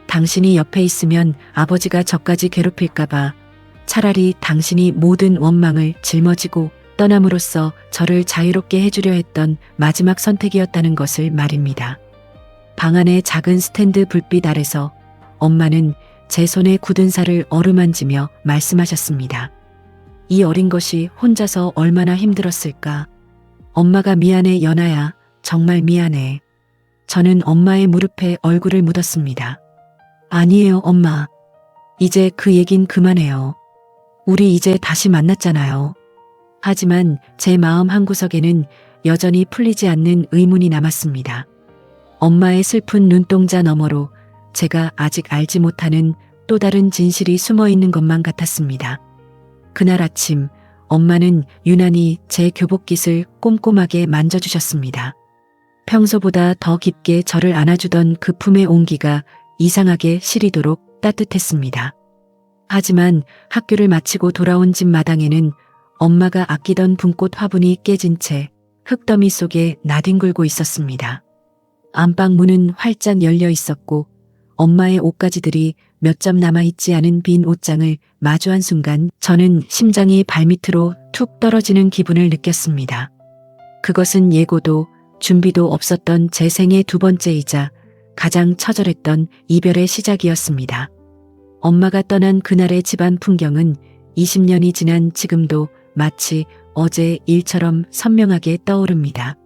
[SPEAKER 1] 당신이 옆에 있으면 아버지가 저까지 괴롭힐까봐 차라리 당신이 모든 원망을 짊어지고 떠남으로써 저를 자유롭게 해주려 했던 마지막 선택이었다는 것을 말입니다. 방 안의 작은 스탠드 불빛 아래서 엄마는 제 손에 굳은 살을 어루만지며 말씀하셨습니다. 이 어린 것이 혼자서 얼마나 힘들었을까. 엄마가 미안해 연아야. 정말 미안해. 저는 엄마의 무릎에 얼굴을 묻었습니다. 아니에요 엄마. 이제 그 얘긴 그만해요. 우리 이제 다시 만났잖아요. 하지만 제 마음 한구석에는 여전히 풀리지 않는 의문이 남았습니다. 엄마의 슬픈 눈동자 너머로 제가 아직 알지 못하는 또 다른 진실이 숨어 있는 것만 같았습니다. 그날 아침 엄마는 유난히 제 교복깃을 꼼꼼하게 만져주셨습니다. 평소보다 더 깊게 저를 안아주던 그 품의 온기가 이상하게 시리도록 따뜻했습니다. 하지만 학교를 마치고 돌아온 집 마당에는 엄마가 아끼던 분꽃 화분이 깨진 채 흙더미 속에 나뒹굴고 있었습니다. 안방 문은 활짝 열려 있었고 엄마의 옷가지들이 몇 점 남아있지 않은 빈 옷장을 마주한 순간 저는 심장이 발밑으로 툭 떨어지는 기분을 느꼈습니다. 그것은 예고도 준비도 없었던 제 생애 2번째이자 가장 처절했던 이별의 시작이었습니다. 엄마가 떠난 그날의 집안 풍경은 20년이 지난 지금도 마치 어제 일처럼 선명하게 떠오릅니다.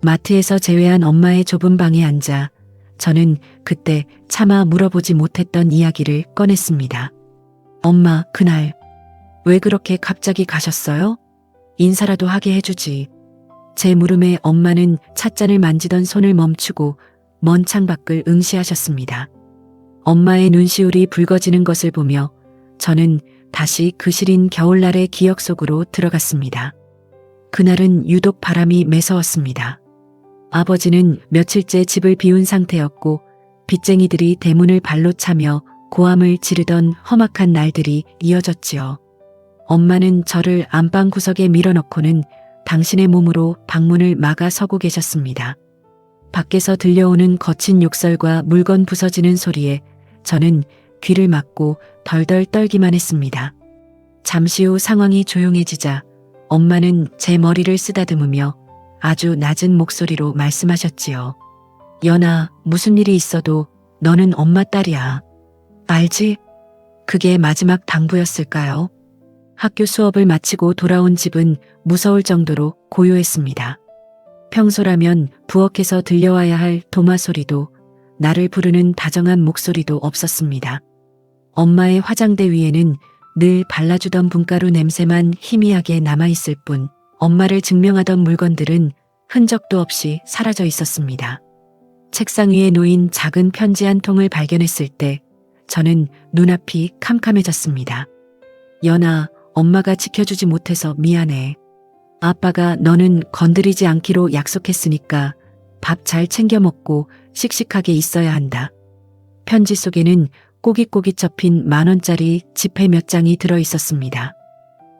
[SPEAKER 1] 마트에서 제외한 엄마의 좁은 방에 앉아 저는 그때 차마 물어보지 못했던 이야기를 꺼냈습니다. 엄마, 그날 왜 그렇게 갑자기 가셨어요? 인사라도 하게 해주지. 제 물음에 엄마는 찻잔을 만지던 손을 멈추고 먼 창밖을 응시하셨습니다. 엄마의 눈시울이 붉어지는 것을 보며 저는 다시 그 시린 겨울날의 기억 속으로 들어갔습니다. 그날은 유독 바람이 매서웠습니다. 아버지는 며칠째 집을 비운 상태였고 빚쟁이들이 대문을 발로 차며 고함을 지르던 험악한 날들이 이어졌지요. 엄마는 저를 안방 구석에 밀어넣고는 당신의 몸으로 방문을 막아 서고 계셨습니다. 밖에서 들려오는 거친 욕설과 물건 부서지는 소리에 저는 귀를 막고 덜덜 떨기만 했습니다. 잠시 후 상황이 조용해지자 엄마는 제 머리를 쓰다듬으며 아주 낮은 목소리로 말씀하셨지요. 연아, 무슨 일이 있어도 너는 엄마 딸이야. 알지? 그게 마지막 당부였을까요? 학교 수업을 마치고 돌아온 집은 무서울 정도로 고요했습니다. 평소라면 부엌에서 들려와야 할 도마 소리도 나를 부르는 다정한 목소리도 없었습니다. 엄마의 화장대 위에는 늘 발라주던 분가루 냄새만 희미하게 남아있을 뿐 엄마를 증명하던 물건들은 흔적도 없이 사라져 있었습니다. 책상 위에 놓인 작은 편지 한 통을 발견했을 때 저는 눈앞이 캄캄해졌습니다. 연아, 엄마가 지켜주지 못해서 미안해. 아빠가 너는 건드리지 않기로 약속했으니까 밥 잘 챙겨 먹고 씩씩하게 있어야 한다. 편지 속에는 꼬깃꼬깃 접힌 10,000원짜리 지폐 몇 장이 들어 있었습니다.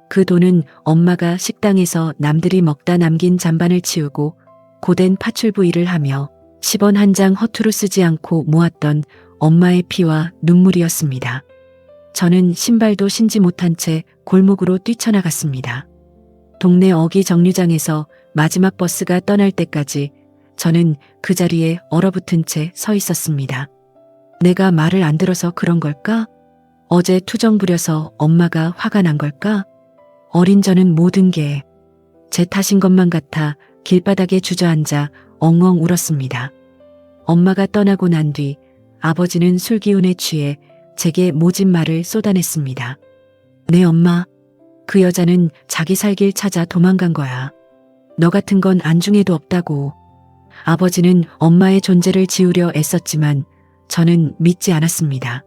[SPEAKER 1] 그 돈은 엄마가 식당에서 남들이 먹다 남긴 잔반을 치우고 고된 파출부 일을 하며 10원 한 장 허투루 쓰지 않고 모았던 엄마의 피와 눈물이었습니다. 저는 신발도 신지 못한 채 골목으로 뛰쳐나갔습니다. 동네 어기 정류장에서 마지막 버스가 떠날 때까지 저는 그 자리에 얼어붙은 채 서 있었습니다. 내가 말을 안 들어서 그런 걸까? 어제 투정 부려서 엄마가 화가 난 걸까? 어린 저는 모든 게 제 탓인 것만 같아 길바닥에 주저앉아 엉엉 울었습니다. 엄마가 떠나고 난 뒤 아버지는 술 기운에 취해 제게 모진 말을 쏟아냈습니다. 내 엄마, 그 여자는 자기 살 길 찾아 도망간 거야. 너 같은 건 안중에도 없다고. 아버지는 엄마의 존재를 지우려 애썼지만 저는 믿지 않았습니다.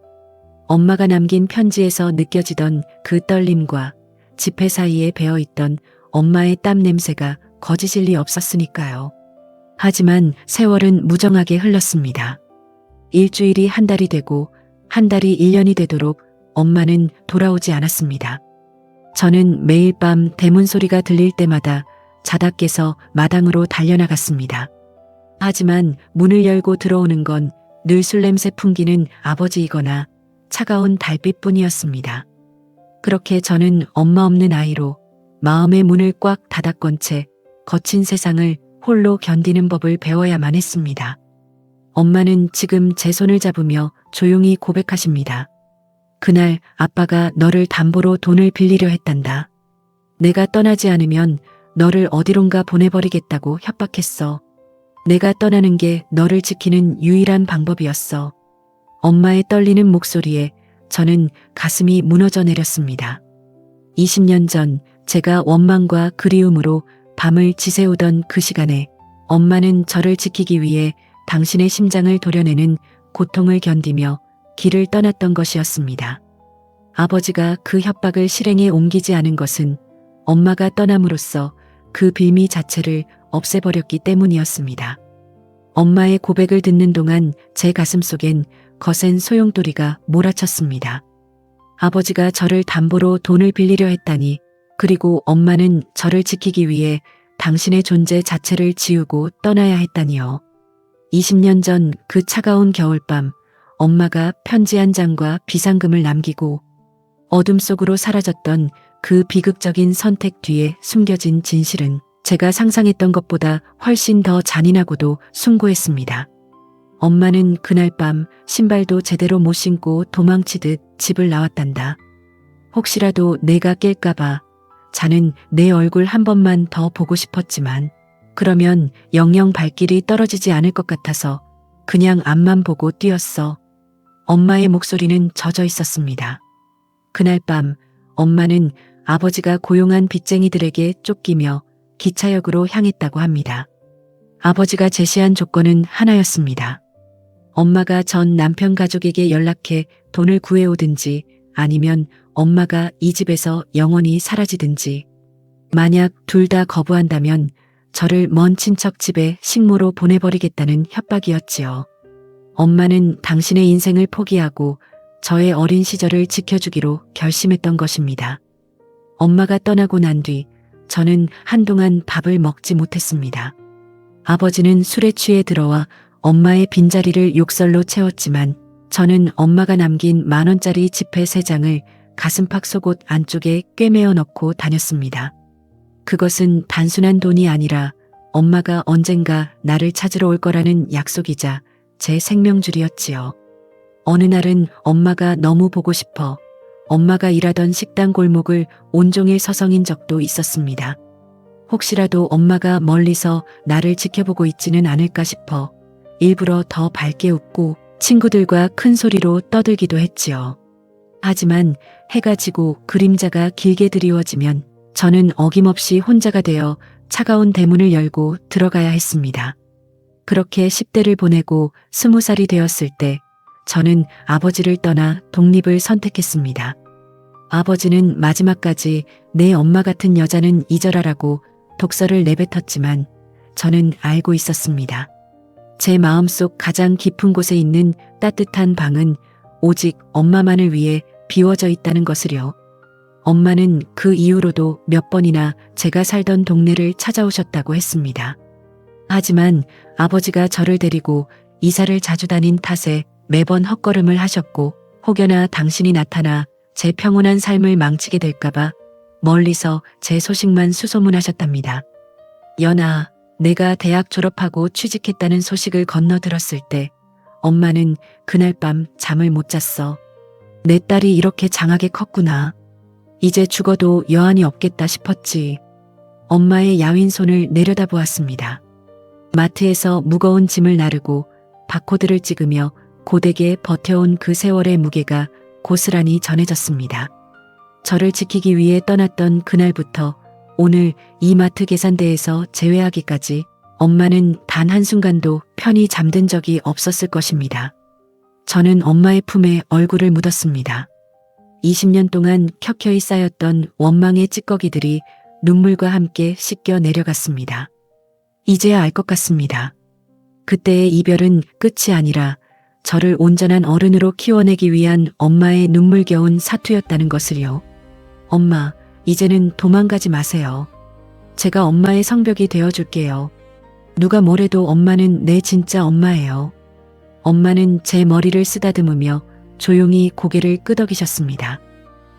[SPEAKER 1] 엄마가 남긴 편지에서 느껴지던 그 떨림과 지폐 사이에 배어있던 엄마의 땀 냄새가 거짓일 리 없었으니까요. 하지만 세월은 무정하게 흘렀습니다. 일주일이 한 달이 되고 한 달이 1년이 되도록 엄마는 돌아오지 않았습니다. 저는 매일 밤 대문 소리가 들릴 때마다 자다 깨서 마당으로 달려나갔습니다. 하지만 문을 열고 들어오는 건 늘 술 냄새 풍기는 아버지이거나 차가운 달빛뿐이었습니다. 그렇게 저는 엄마 없는 아이로 마음의 문을 꽉 닫아건 채 거친 세상을 홀로 견디는 법을 배워야만 했습니다. 엄마는 지금 제 손을 잡으며 조용히 고백하십니다. 그날 아빠가 너를 담보로 돈을 빌리려 했단다. 내가 떠나지 않으면 너를 어디론가 보내버리겠다고 협박했어. 내가 떠나는 게 너를 지키는 유일한 방법이었어. 엄마의 떨리는 목소리에 저는 가슴이 무너져 내렸습니다. 20년 전 제가 원망과 그리움으로 밤을 지새우던 그 시간에 엄마는 저를 지키기 위해 당신의 심장을 도려내는 고통을 견디며 길을 떠났던 것이었습니다. 아버지가 그 협박을 실행에 옮기지 않은 것은 엄마가 떠남으로써 그 빌미 자체를 없애버렸기 때문이었습니다. 엄마의 고백을 듣는 동안 제 가슴속엔 거센 소용돌이가 몰아쳤습니다. 아버지가 저를 담보로 돈을 빌리려 했다니, 그리고 엄마는 저를 지키기 위해 당신의 존재 자체를 지우고 떠나야 했다니요. 20년 전 그 차가운 겨울밤, 엄마가 편지 한 장과 비상금을 남기고 어둠 속으로 사라졌던 그 비극적인 선택 뒤에 숨겨진 진실은 제가 상상했던 것보다 훨씬 더 잔인하고도 숭고했습니다. 엄마는 그날 밤 신발도 제대로 못 신고 도망치듯 집을 나왔단다. 혹시라도 내가 깰까봐 자는 내 얼굴 한 번만 더 보고 싶었지만 그러면 영영 발길이 떨어지지 않을 것 같아서 그냥 앞만 보고 뛰었어. 엄마의 목소리는 젖어 있었습니다. 그날 밤 엄마는 아버지가 고용한 빚쟁이들에게 쫓기며 기차역으로 향했다고 합니다. 아버지가 제시한 조건은 하나였습니다. 엄마가 전 남편 가족에게 연락해 돈을 구해오든지 아니면 엄마가 이 집에서 영원히 사라지든지. 만약 둘 다 거부한다면 저를 먼 친척 집에 식모로 보내버리겠다는 협박이었지요. 엄마는 당신의 인생을 포기하고 저의 어린 시절을 지켜주기로 결심했던 것입니다. 엄마가 떠나고 난 뒤 저는 한동안 밥을 먹지 못했습니다. 아버지는 술에 취해 들어와 엄마의 빈자리를 욕설로 채웠지만 저는 엄마가 남긴 10,000원짜리 지폐 3장을 가슴팍 속옷 안쪽에 꿰매어 넣고 다녔습니다. 그것은 단순한 돈이 아니라 엄마가 언젠가 나를 찾으러 올 거라는 약속이자 제 생명줄이었지요. 어느 날은 엄마가 너무 보고 싶어 엄마가 일하던 식당 골목을 온종일 서성인 적도 있었습니다. 혹시라도 엄마가 멀리서 나를 지켜보고 있지는 않을까 싶어 일부러 더 밝게 웃고 친구들과 큰 소리로 떠들기도 했지요. 하지만 해가 지고 그림자가 길게 드리워지면 저는 어김없이 혼자가 되어 차가운 대문을 열고 들어가야 했습니다. 그렇게 10대를 보내고 20살이 되었을 때 저는 아버지를 떠나 독립을 선택했습니다. 아버지는 마지막까지 내 엄마 같은 여자는 잊어라라고 독서를 내뱉었지만 저는 알고 있었습니다. 제 마음속 가장 깊은 곳에 있는 따뜻한 방은 오직 엄마만을 위해 비워져 있다는 것을요. 엄마는 그 이후로도 몇 번이나 제가 살던 동네를 찾아오셨다고 했습니다. 하지만 아버지가 저를 데리고 이사를 자주 다닌 탓에 매번 헛걸음을 하셨고 혹여나 당신이 나타나 제 평온한 삶을 망치게 될까봐 멀리서 제 소식만 수소문하셨답니다. 연아, 내가 대학 졸업하고 취직했다는 소식을 건너들었을 때 엄마는 그날 밤 잠을 못 잤어. 내 딸이 이렇게 장하게 컸구나. 이제 죽어도 여한이 없겠다 싶었지. 엄마의 야윈 손을 내려다보았습니다. 마트에서 무거운 짐을 나르고 바코드를 찍으며 고되게 버텨온 그 세월의 무게가 고스란히 전해졌습니다. 저를 지키기 위해 떠났던 그날부터 오늘 이 마트 계산대에서 제외하기까지 엄마는 단 한순간도 편히 잠든 적이 없었을 것입니다. 저는 엄마의 품에 얼굴을 묻었습니다. 20년 동안 켜켜이 쌓였던 원망의 찌꺼기들이 눈물과 함께 씻겨 내려갔습니다. 이제야 알 것 같습니다. 그때의 이별은 끝이 아니라 저를 온전한 어른으로 키워내기 위한 엄마의 눈물겨운 사투였다는 것을요. 엄마, 이제는 도망가지 마세요. 제가 엄마의 성벽이 되어줄게요. 누가 뭐래도 엄마는 내 진짜 엄마예요. 엄마는 제 머리를 쓰다듬으며 조용히 고개를 끄덕이셨습니다.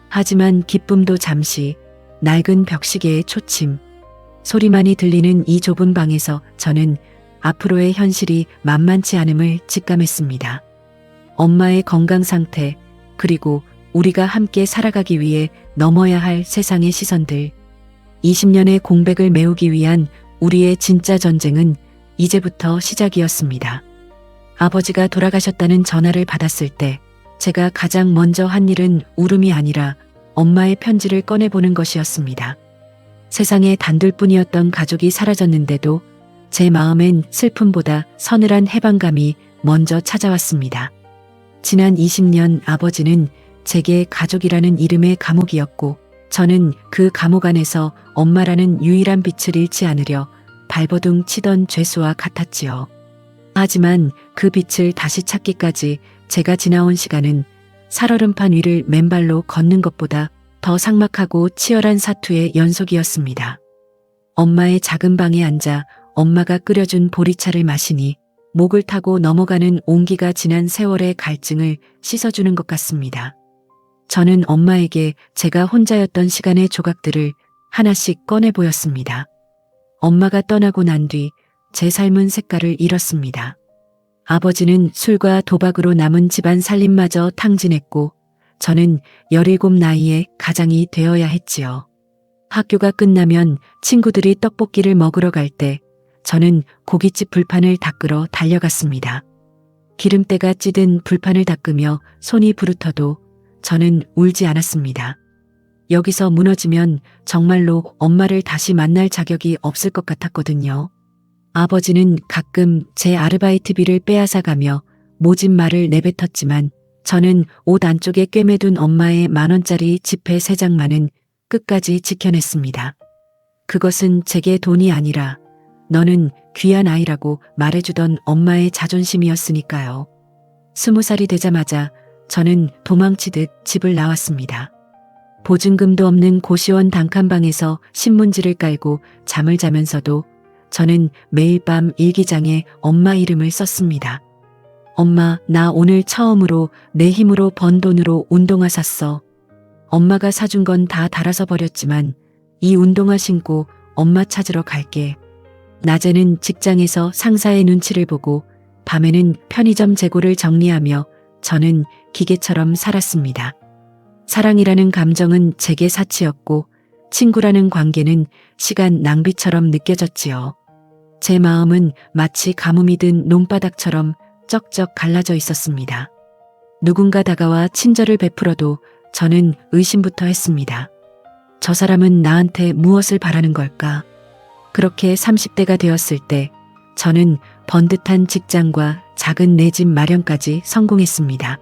[SPEAKER 1] 하지만 기쁨도 잠시, 낡은 벽시계의 초침, 소리만이 들리는 이 좁은 방에서 저는 앞으로의 현실이 만만치 않음을 직감했습니다. 엄마의 건강 상태, 그리고 우리가 함께 살아가기 위해 넘어야 할 세상의 시선들, 20년의 공백을 메우기 위한 우리의 진짜 전쟁은 이제부터 시작이었습니다. 아버지가 돌아가셨다는 전화를 받았을 때 제가 가장 먼저 한 일은 울음이 아니라 엄마의 편지를 꺼내보는 것이었습니다. 세상에 단둘뿐이었던 가족이 사라졌는데도 제 마음엔 슬픔보다 서늘한 해방감이 먼저 찾아왔습니다. 지난 20년 아버지는 제게 가족이라는 이름의 감옥이었고 저는 그 감옥 안에서 엄마라는 유일한 빛을 잃지 않으려 발버둥 치던 죄수와 같았지요. 하지만 그 빛을 다시 찾기까지 제가 지나온 시간은 살얼음판 위를 맨발로 걷는 것보다 더 삭막하고 치열한 사투의 연속이었습니다. 엄마의 작은 방에 앉아 엄마가 끓여준 보리차를 마시니 목을 타고 넘어가는 온기가 지난 세월의 갈증을 씻어주는 것 같습니다. 저는 엄마에게 제가 혼자였던 시간의 조각들을 하나씩 꺼내 보였습니다. 엄마가 떠나고 난 뒤 제 삶은 색깔을 잃었습니다. 아버지는 술과 도박으로 남은 집안 살림마저 탕진했고 저는 17 나이에 가장이 되어야 했지요. 학교가 끝나면 친구들이 떡볶이를 먹으러 갈 때 저는 고깃집 불판을 닦으러 달려갔습니다. 기름때가 찌든 불판을 닦으며 손이 부르터도 저는 울지 않았습니다. 여기서 무너지면 정말로 엄마를 다시 만날 자격이 없을 것 같았거든요. 아버지는 가끔 제 아르바이트비를 빼앗아가며 모진 말을 내뱉었지만 저는 옷 안쪽에 꿰매둔 엄마의 10,000원짜리 지폐 3장만은 끝까지 지켜냈습니다. 그것은 제게 돈이 아니라 너는 귀한 아이라고 말해주던 엄마의 자존심이었으니까요. 20살이 되자마자 저는 도망치듯 집을 나왔습니다. 보증금도 없는 고시원 단칸방에서 신문지를 깔고 잠을 자면서도 저는 매일 밤 일기장에 엄마 이름을 썼습니다. 엄마, 나 오늘 처음으로 내 힘으로 번 돈으로 운동화 샀어. 엄마가 사준 건 다 달아서 버렸지만 이 운동화 신고 엄마 찾으러 갈게. 낮에는 직장에서 상사의 눈치를 보고 밤에는 편의점 재고를 정리하며 저는 기계처럼 살았습니다. 사랑이라는 감정은 제게 사치였고 친구라는 관계는 시간 낭비처럼 느껴졌지요. 제 마음은 마치 가뭄이 든 논바닥처럼 쩍쩍 갈라져 있었습니다. 누군가 다가와 친절을 베풀어도 저는 의심부터 했습니다. 저 사람은 나한테 무엇을 바라는 걸까? 그렇게 30대가 되었을 때 저는 번듯한 직장과 작은 내 집 마련까지 성공했습니다.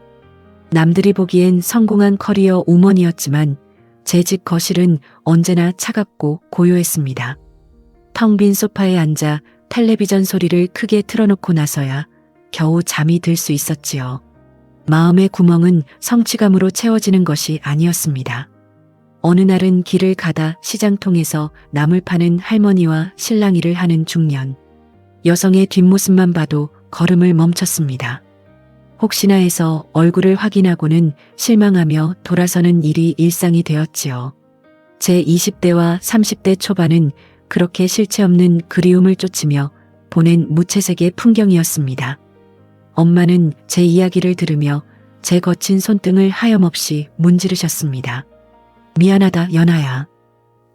[SPEAKER 1] 남들이 보기엔 성공한 커리어 우먼이었지만 제 집 거실은 언제나 차갑고 고요했습니다. 텅 빈 소파에 앉아 텔레비전 소리를 크게 틀어놓고 나서야 겨우 잠이 들 수 있었지요. 마음의 구멍은 성취감으로 채워지는 것이 아니었습니다. 어느 날은 길을 가다 시장통에서 나물 파는 할머니와 실랑이를 하는 중년. 여성의 뒷모습만 봐도 걸음을 멈췄습니다. 혹시나 해서 얼굴을 확인하고는 실망하며 돌아서는 일이 일상이 되었지요. 제 20대와 30대 초반은 그렇게 실체 없는 그리움을 쫓으며 보낸 무채색의 풍경이었습니다. 엄마는 제 이야기를 들으며 제 거친 손등을 하염없이 문지르셨습니다. 미안하다, 연아야.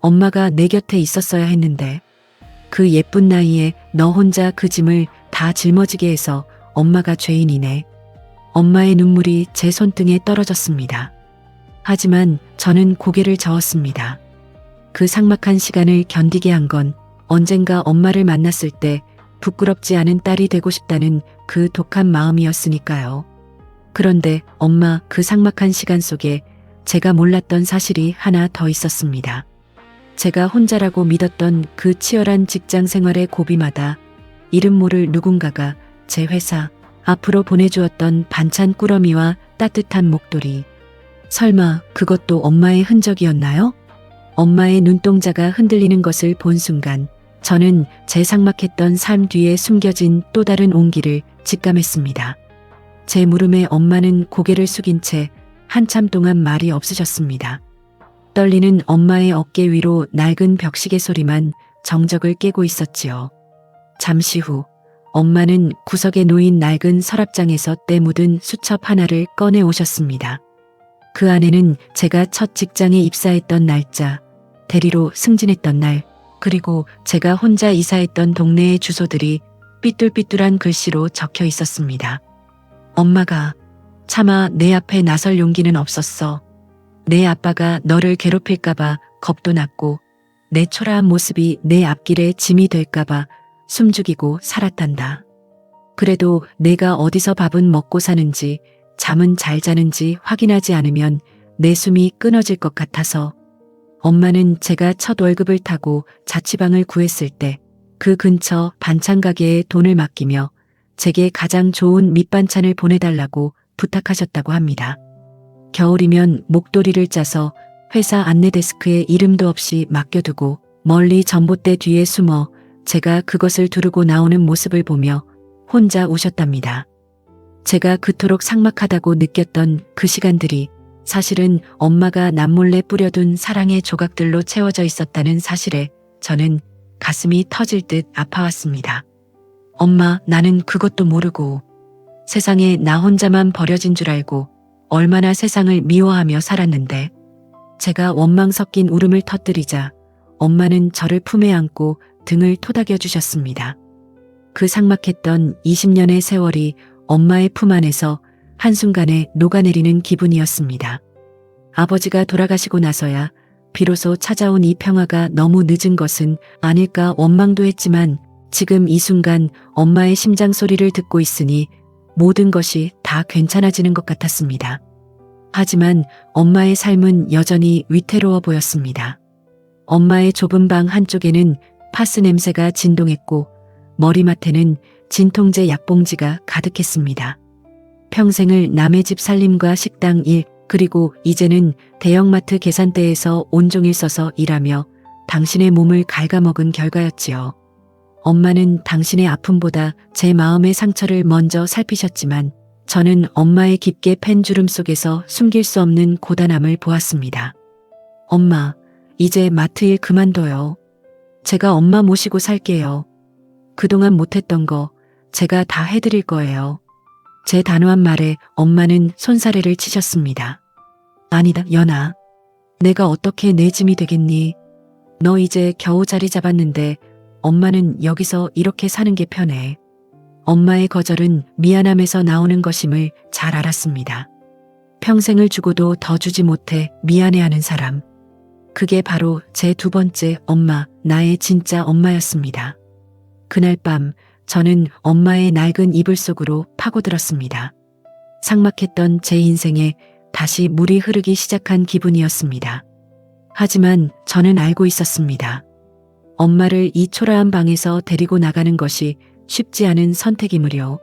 [SPEAKER 1] 엄마가 내 곁에 있었어야 했는데 그 예쁜 나이에 너 혼자 그 짐을 다 짊어지게 해서 엄마가 죄인이네. 엄마의 눈물이 제 손등에 떨어졌습니다. 하지만 저는 고개를 저었습니다. 그 삭막한 시간을 견디게 한 건 언젠가 엄마를 만났을 때 부끄럽지 않은 딸이 되고 싶다는 그 독한 마음이었으니까요. 그런데 엄마, 그 삭막한 시간 속에 제가 몰랐던 사실이 하나 더 있었습니다. 제가 혼자라고 믿었던 그 치열한 직장 생활의 고비마다 이름 모를 누군가가 제 회사 앞으로 보내주었던 반찬 꾸러미와 따뜻한 목도리. 설마 그것도 엄마의 흔적이었나요? 엄마의 눈동자가 흔들리는 것을 본 순간 저는 제 삭막했던 삶 뒤에 숨겨진 또 다른 온기를 직감했습니다. 제 물음에 엄마는 고개를 숙인 채 한참 동안 말이 없으셨습니다. 떨리는 엄마의 어깨 위로 낡은 벽시계 소리만 정적을 깨고 있었지요. 잠시 후 엄마는 구석에 놓인 낡은 서랍장에서 때 묻은 수첩 하나를 꺼내 오셨습니다. 그 안에는 제가 첫 직장에 입사했던 날짜, 대리로 승진했던 날, 그리고 제가 혼자 이사했던 동네의 주소들이 삐뚤삐뚤한 글씨로 적혀 있었습니다. 엄마가 차마 내 앞에 나설 용기는 없었어. 내 아빠가 너를 괴롭힐까봐 겁도 났고 내 초라한 모습이 내 앞길에 짐이 될까봐 숨죽이고 살았단다. 그래도 내가 어디서 밥은 먹고 사는지 잠은 잘 자는지 확인하지 않으면 내 숨이 끊어질 것 같아서 엄마는 제가 첫 월급을 타고 자취방을 구했을 때 그 근처 반찬 가게에 돈을 맡기며 제게 가장 좋은 밑반찬을 보내달라고 부탁하셨다고 합니다. 겨울이면 목도리를 짜서 회사 안내데스크에 이름도 없이 맡겨두고 멀리 전봇대 뒤에 숨어 제가 그것을 두르고 나오는 모습을 보며 혼자 우셨답니다. 제가 그토록 삭막하다고 느꼈던 그 시간들이 사실은 엄마가 남몰래 뿌려둔 사랑의 조각들로 채워져 있었다는 사실에 저는 가슴이 터질 듯 아파왔습니다. 엄마, 나는 그것도 모르고 세상에 나 혼자만 버려진 줄 알고 얼마나 세상을 미워하며 살았는데 제가 원망 섞인 울음을 터뜨리자 엄마는 저를 품에 안고 등을 토닥여 주셨습니다. 그 삭막했던 20년의 세월이 엄마의 품 안에서 한순간에 녹아내리는 기분이었습니다. 아버지가 돌아가시고 나서야 비로소 찾아온 이 평화가 너무 늦은 것은 아닐까 원망도 했지만 지금 이 순간 엄마의 심장 소리를 듣고 있으니 모든 것이 다 괜찮아지는 것 같았습니다. 하지만 엄마의 삶은 여전히 위태로워 보였습니다. 엄마의 좁은 방 한쪽에는 파스 냄새가 진동했고 머리맡에는 진통제 약봉지가 가득했습니다. 평생을 남의 집 살림과 식당 일, 그리고 이제는 대형마트 계산대에서 온종일 서서 일하며 당신의 몸을 갉아먹은 결과였지요. 엄마는 당신의 아픔보다 제 마음의 상처를 먼저 살피셨지만 저는 엄마의 깊게 팬 주름 속에서 숨길 수 없는 고단함을 보았습니다. 엄마, 이제 마트 일 그만둬요. 제가 엄마 모시고 살게요. 그동안 못했던 거 제가 다 해드릴 거예요. 제 단호한 말에 엄마는 손사래를 치셨습니다. 아니다, 연아. 내가 어떻게 내 짐이 되겠니? 너 이제 겨우 자리 잡았는데 엄마는 여기서 이렇게 사는 게 편해. 엄마의 거절은 미안함에서 나오는 것임을 잘 알았습니다. 평생을 주고도 더 주지 못해 미안해하는 사람. 그게 바로 제 두 번째 엄마, 나의 진짜 엄마였습니다. 그날 밤 저는 엄마의 낡은 이불 속으로 파고들었습니다. 삭막했던 제 인생에 다시 물이 흐르기 시작한 기분이었습니다. 하지만 저는 알고 있었습니다. 엄마를 이 초라한 방에서 데리고 나가는 것이 쉽지 않은 선택이므려.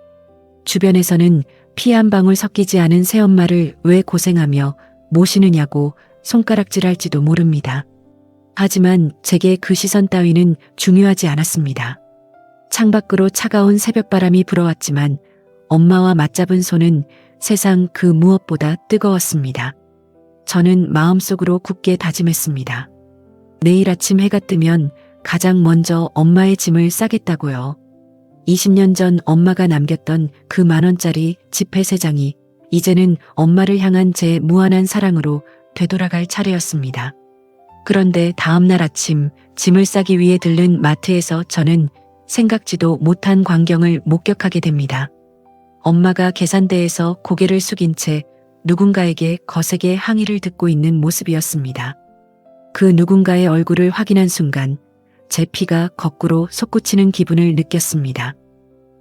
[SPEAKER 1] 주변에서는 피 한 방울 섞이지 않은 새엄마를 왜 고생하며 모시느냐고 손가락질할지도 모릅니다. 하지만 제게 그 시선 따위는 중요하지 않았습니다. 창밖으로 차가운 새벽바람이 불어왔지만 엄마와 맞잡은 손은 세상 그 무엇보다 뜨거웠습니다. 저는 마음속으로 굳게 다짐했습니다. 내일 아침 해가 뜨면 가장 먼저 엄마의 짐을 싸겠다고요. 20년 전 엄마가 남겼던 그 10,000원짜리 지폐 3장이 이제는 엄마를 향한 제 무한한 사랑으로 되돌아갈 차례였습니다. 그런데 다음 날 아침 짐을 싸기 위해 들른 마트에서 저는 생각지도 못한 광경을 목격하게 됩니다. 엄마가 계산대에서 고개를 숙인 채 누군가에게 거세게 항의를 듣고 있는 모습이었습니다. 그 누군가의 얼굴을 확인한 순간 제 피가 거꾸로 솟구치는 기분을 느꼈습니다.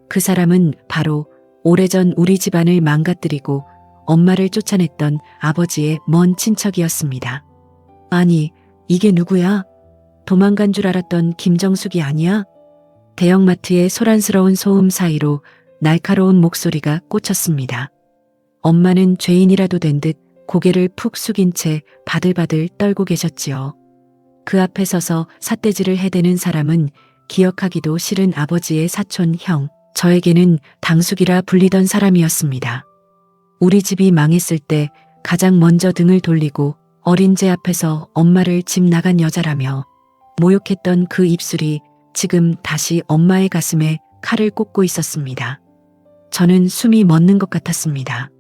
[SPEAKER 1] 그 사람은 바로 오래전 우리 집안을 망가뜨리고 엄마를 쫓아냈던 아버지의 먼 친척이었습니다. 아니, 이게 누구야? 도망간 줄 알았던 김정숙이 아니야? 대형마트의 소란스러운 소음 사이로 날카로운 목소리가 꽂혔습니다. 엄마는 죄인이라도 된 듯 고개를 푹 숙인 채 바들바들 떨고 계셨지요. 그 앞에 서서 삿대질을 해대는 사람은 기억하기도 싫은 아버지의 사촌 형, 저에게는 당숙이라 불리던 사람이었습니다. 우리 집이 망했을 때 가장 먼저 등을 돌리고 어린 제 앞에서 엄마를 집 나간 여자라며 모욕했던 그 입술이 지금 다시 엄마의 가슴에 칼을 꽂고 있었습니다. 저는 숨이 멎는 것 같았습니다.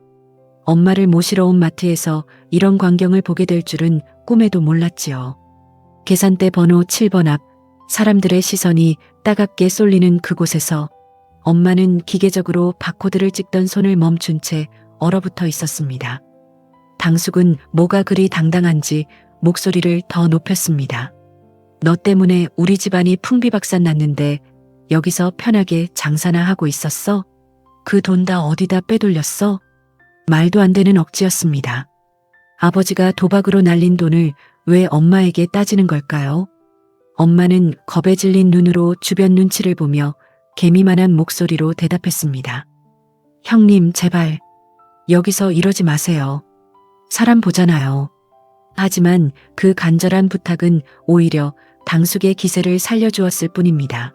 [SPEAKER 1] 엄마를 모시러 온 마트에서 이런 광경을 보게 될 줄은 꿈에도 몰랐지요. 계산대 번호 7번 앞 사람들의 시선이 따갑게 쏠리는 그곳에서 엄마는 기계적으로 바코드를 찍던 손을 멈춘 채 얼어붙어 있었습니다. 당숙은 뭐가 그리 당당한지 목소리를 더 높였습니다. 너 때문에 우리 집안이 풍비박산 났는데 여기서 편하게 장사나 하고 있었어? 그 돈 다 어디다 빼돌렸어? 말도 안 되는 억지였습니다. 아버지가 도박으로 날린 돈을 왜 엄마에게 따지는 걸까요? 엄마는 겁에 질린 눈으로 주변 눈치를 보며 개미만한 목소리로 대답했습니다. 형님, 제발 여기서 이러지 마세요. 사람 보잖아요. 하지만 그 간절한 부탁은 오히려 당숙의 기세를 살려주었을 뿐입니다.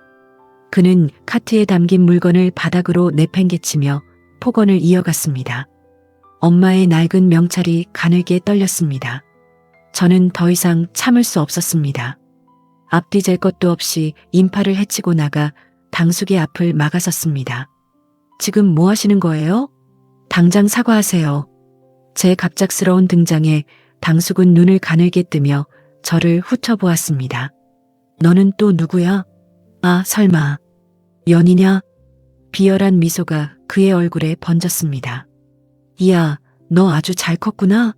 [SPEAKER 1] 그는 카트에 담긴 물건을 바닥으로 내팽개치며 폭언을 이어갔습니다. 엄마의 낡은 명찰이 가늘게 떨렸습니다. 저는 더 이상 참을 수 없었습니다. 앞뒤 잴 것도 없이 인파를 헤치고 나가 당숙의 앞을 막아섰습니다. 지금 뭐 하시는 거예요? 당장 사과하세요. 제 갑작스러운 등장에 당숙은 눈을 가늘게 뜨며 저를 훑어보았습니다. 너는 또 누구야? 아, 설마 연이냐? 비열한 미소가 그의 얼굴에 번졌습니다. 이야, 너 아주 잘 컸구나.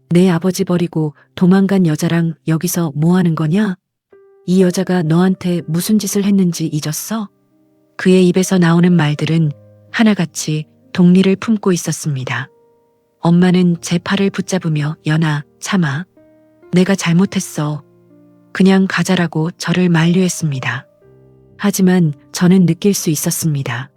[SPEAKER 1] 내 아버지 버리고 도망간 여자랑 여기서 뭐 하는 거냐? 이 여자가 너한테 무슨 짓을 했는지 잊었어? 그의 입에서 나오는 말들은 하나같이 동리를 품고 있었습니다. 엄마는 제 팔을 붙잡으며 연아, 참아. 내가 잘못했어. 그냥 가자라고 저를 만류했습니다. 하지만 저는 느낄 수 있었습니다.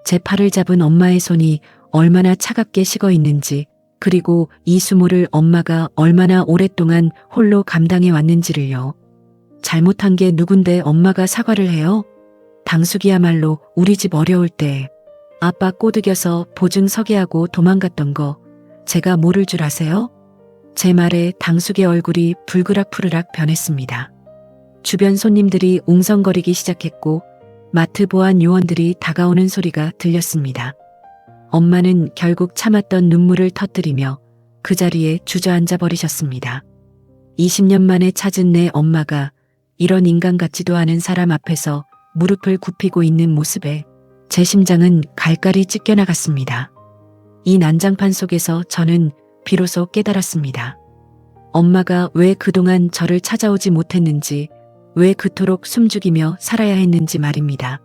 [SPEAKER 1] 제 팔을 잡은 엄마의 손이 얼마나 차갑게 식어 있는지, 그리고 이 수모를 엄마가 얼마나 오랫동안 홀로 감당해 왔는지를요. 잘못한 게 누군데 엄마가 사과를 해요? 당숙이야말로 우리 집 어려울 때 아빠 꼬드겨서 보증 서게 하고 도망갔던 거 제가 모를 줄 아세요? 제 말에 당숙의 얼굴이 불그락푸르락 변했습니다. 주변 손님들이 웅성거리기 시작했고 마트 보안 요원들이 다가오는 소리가 들렸습니다. 엄마는 결국 참았던 눈물을 터뜨리며 그 자리에 주저앉아 버리셨습니다. 20년 만에 찾은 내 엄마가 이런 인간 같지도 않은 사람 앞에서 무릎을 굽히고 있는 모습에 제 심장은 갈갈이 찢겨나갔습니다. 이 난장판 속에서 저는 비로소 깨달았습니다. 엄마가 왜 그동안 저를 찾아오지 못했는지, 왜 그토록 숨죽이며 살아야 했는지 말입니다.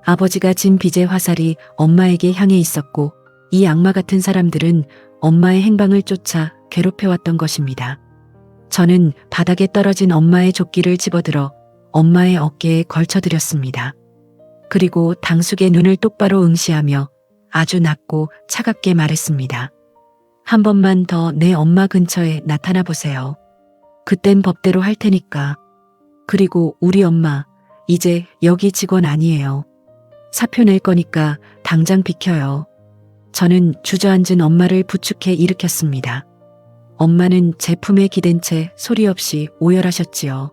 [SPEAKER 1] 아버지가 진 빚의 화살이 엄마에게 향해 있었고, 이 악마 같은 사람들은 엄마의 행방을 쫓아 괴롭혀왔던 것입니다. 저는 바닥에 떨어진 엄마의 조끼를 집어들어 엄마의 어깨에 걸쳐드렸습니다. 그리고 당숙의 눈을 똑바로 응시하며 아주 낮고 차갑게 말했습니다. 한 번만 더 내 엄마 근처에 나타나 보세요. 그땐 법대로 할 테니까. 그리고 우리 엄마, 이제 여기 직원 아니에요. 사표 낼 거니까 당장 비켜요. 저는 주저앉은 엄마를 부축해 일으켰습니다. 엄마는 제 품에 기댄 채 소리 없이 오열하셨지요.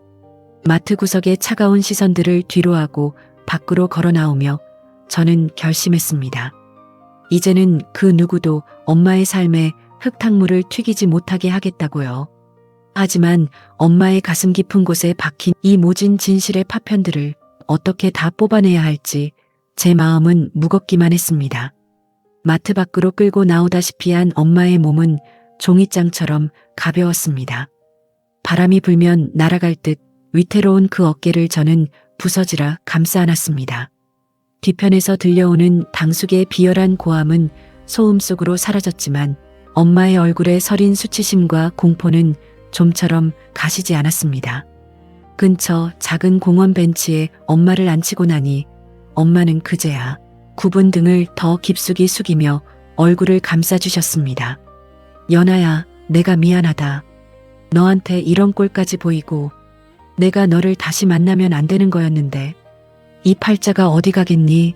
[SPEAKER 1] 마트 구석의 차가운 시선들을 뒤로하고 밖으로 걸어 나오며 저는 결심했습니다. 이제는 그 누구도 엄마의 삶에 흙탕물을 튀기지 못하게 하겠다고요. 하지만 엄마의 가슴 깊은 곳에 박힌 이 모진 진실의 파편들을 어떻게 다 뽑아내야 할지 제 마음은 무겁기만 했습니다. 마트 밖으로 끌고 나오다시피 한 엄마의 몸은 종이장처럼 가벼웠습니다. 바람이 불면 날아갈 듯 위태로운 그 어깨를 저는 부서지라 감싸 안았습니다. 뒤편에서 들려오는 당숙의 비열한 고함은 소음 속으로 사라졌지만 엄마의 얼굴에 서린 수치심과 공포는 좀처럼 가시지 않았습니다. 근처 작은 공원 벤치에 엄마를 앉히고 나니 엄마는 그제야 굽은 등을 더 깊숙이 숙이며 얼굴을 감싸주셨습니다. 연아야, 내가 미안하다. 너한테 이런 꼴까지 보이고 내가 너를 다시 만나면 안 되는 거였는데 이 팔자가 어디 가겠니?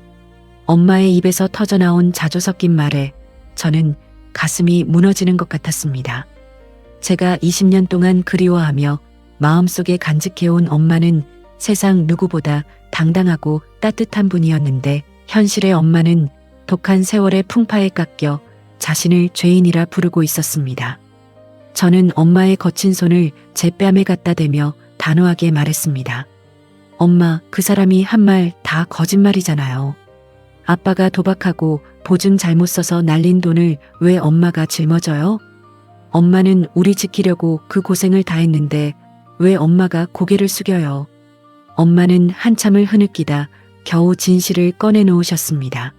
[SPEAKER 1] 엄마의 입에서 터져나온 자조 섞인 말에 저는 가슴이 무너지는 것 같았습니다. 제가 20년 동안 그리워하며 마음속에 간직해온 엄마는 세상 누구보다 당당하고 따뜻한 분이었는데 현실의 엄마는 독한 세월의 풍파에 깎여 자신을 죄인이라 부르고 있었습니다. 저는 엄마의 거친 손을 제 뺨에 갖다 대며 단호하게 말했습니다. 엄마, 그 사람이 한 말 다 거짓말이잖아요. 아빠가 도박하고 보증 잘못 써서 날린 돈을 왜 엄마가 짊어져요? 엄마는 우리 지키려고 그 고생을 다 했는데 왜 엄마가 고개를 숙여요? 엄마는 한참을 흐느끼다 겨우 진실을 꺼내놓으셨습니다.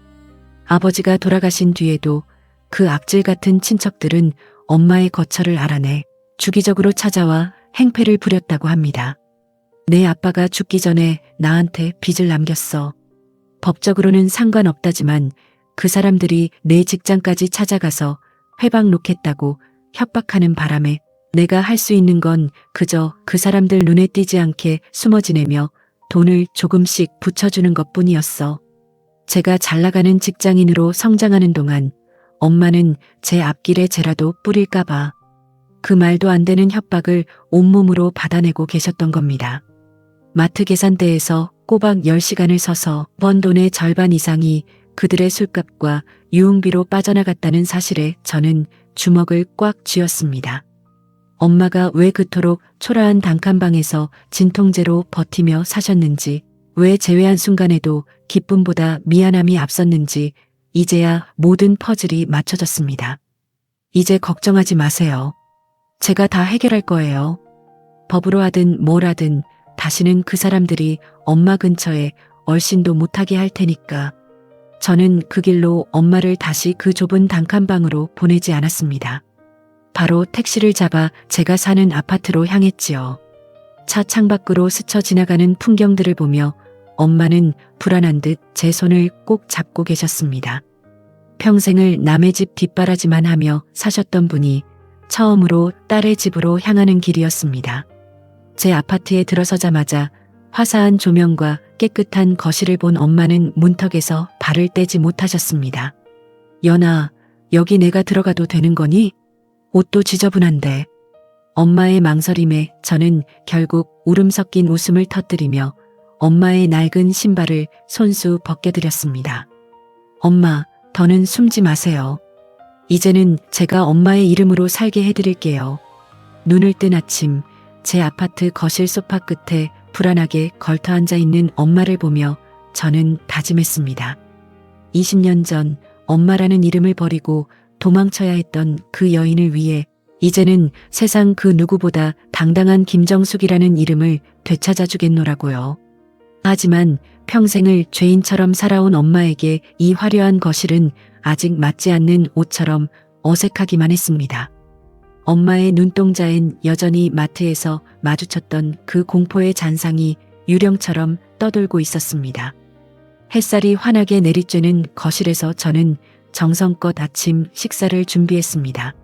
[SPEAKER 1] 아버지가 돌아가신 뒤에도 그 악질 같은 친척들은 엄마의 거처를 알아내 주기적으로 찾아와 행패를 부렸다고 합니다. 내 아빠가 죽기 전에 나한테 빚을 남겼어. 법적으로는 상관없다지만 그 사람들이 내 직장까지 찾아가서 회방 놓겠다고 협박하는 바람에 내가 할 수 있는 건 그저 그 사람들 눈에 띄지 않게 숨어 지내며 돈을 조금씩 붙여주는 것뿐이었어. 제가 잘 나가는 직장인으로 성장하는 동안 엄마는 제 앞길에 재라도 뿌릴까봐 그 말도 안 되는 협박을 온몸으로 받아내고 계셨던 겁니다. 마트 계산대에서 꼬박 10시간을 서서 번 돈의 절반 이상이 그들의 술값과 유흥비로 빠져나갔다는 사실에 저는 주먹을 꽉 쥐었습니다. 엄마가 왜 그토록 초라한 단칸방에서 진통제로 버티며 사셨는지, 왜 제외한 순간에도 기쁨보다 미안함이 앞섰는지 이제야 모든 퍼즐이 맞춰졌습니다. 이제 걱정하지 마세요. 제가 다 해결할 거예요. 법으로 하든 뭘 하든 다시는 그 사람들이 엄마 근처에 얼씬도 못하게 할 테니까. 저는 그 길로 엄마를 다시 그 좁은 단칸방으로 보내지 않았습니다. 바로 택시를 잡아 제가 사는 아파트로 향했지요. 차 창밖으로 스쳐 지나가는 풍경들을 보며 엄마는 불안한 듯 제 손을 꼭 잡고 계셨습니다. 평생을 남의 집 뒷바라지만 하며 사셨던 분이 처음으로 딸의 집으로 향하는 길이었습니다. 제 아파트에 들어서자마자 화사한 조명과 깨끗한 거실을 본 엄마는 문턱에서 발을 떼지 못하셨습니다. 연아, 여기 내가 들어가도 되는 거니? 옷도 지저분한데. 엄마의 망설임에 저는 결국 울음 섞인 웃음을 터뜨리며 엄마의 낡은 신발을 손수 벗겨드렸습니다. 엄마, 더는 숨지 마세요. 이제는 제가 엄마의 이름으로 살게 해드릴게요. 눈을 뜬 아침, 제 아파트 거실 소파 끝에 불안하게 걸터 앉아 있는 엄마를 보며 저는 다짐했습니다. 20년 전 엄마라는 이름을 버리고 도망쳐야 했던 그 여인을 위해 이제는 세상 그 누구보다 당당한 김정숙이라는 이름을 되찾아 주겠노라고요. 하지만 평생을 죄인처럼 살아온 엄마에게 이 화려한 거실은 아직 맞지 않는 옷처럼 어색하기만 했습니다. 엄마의 눈동자엔 여전히 마트에서 마주쳤던 그 공포의 잔상이 유령처럼 떠돌고 있었습니다. 햇살이 환하게 내리쬐는 거실에서 저는 정성껏 아침 식사를 준비했습니다.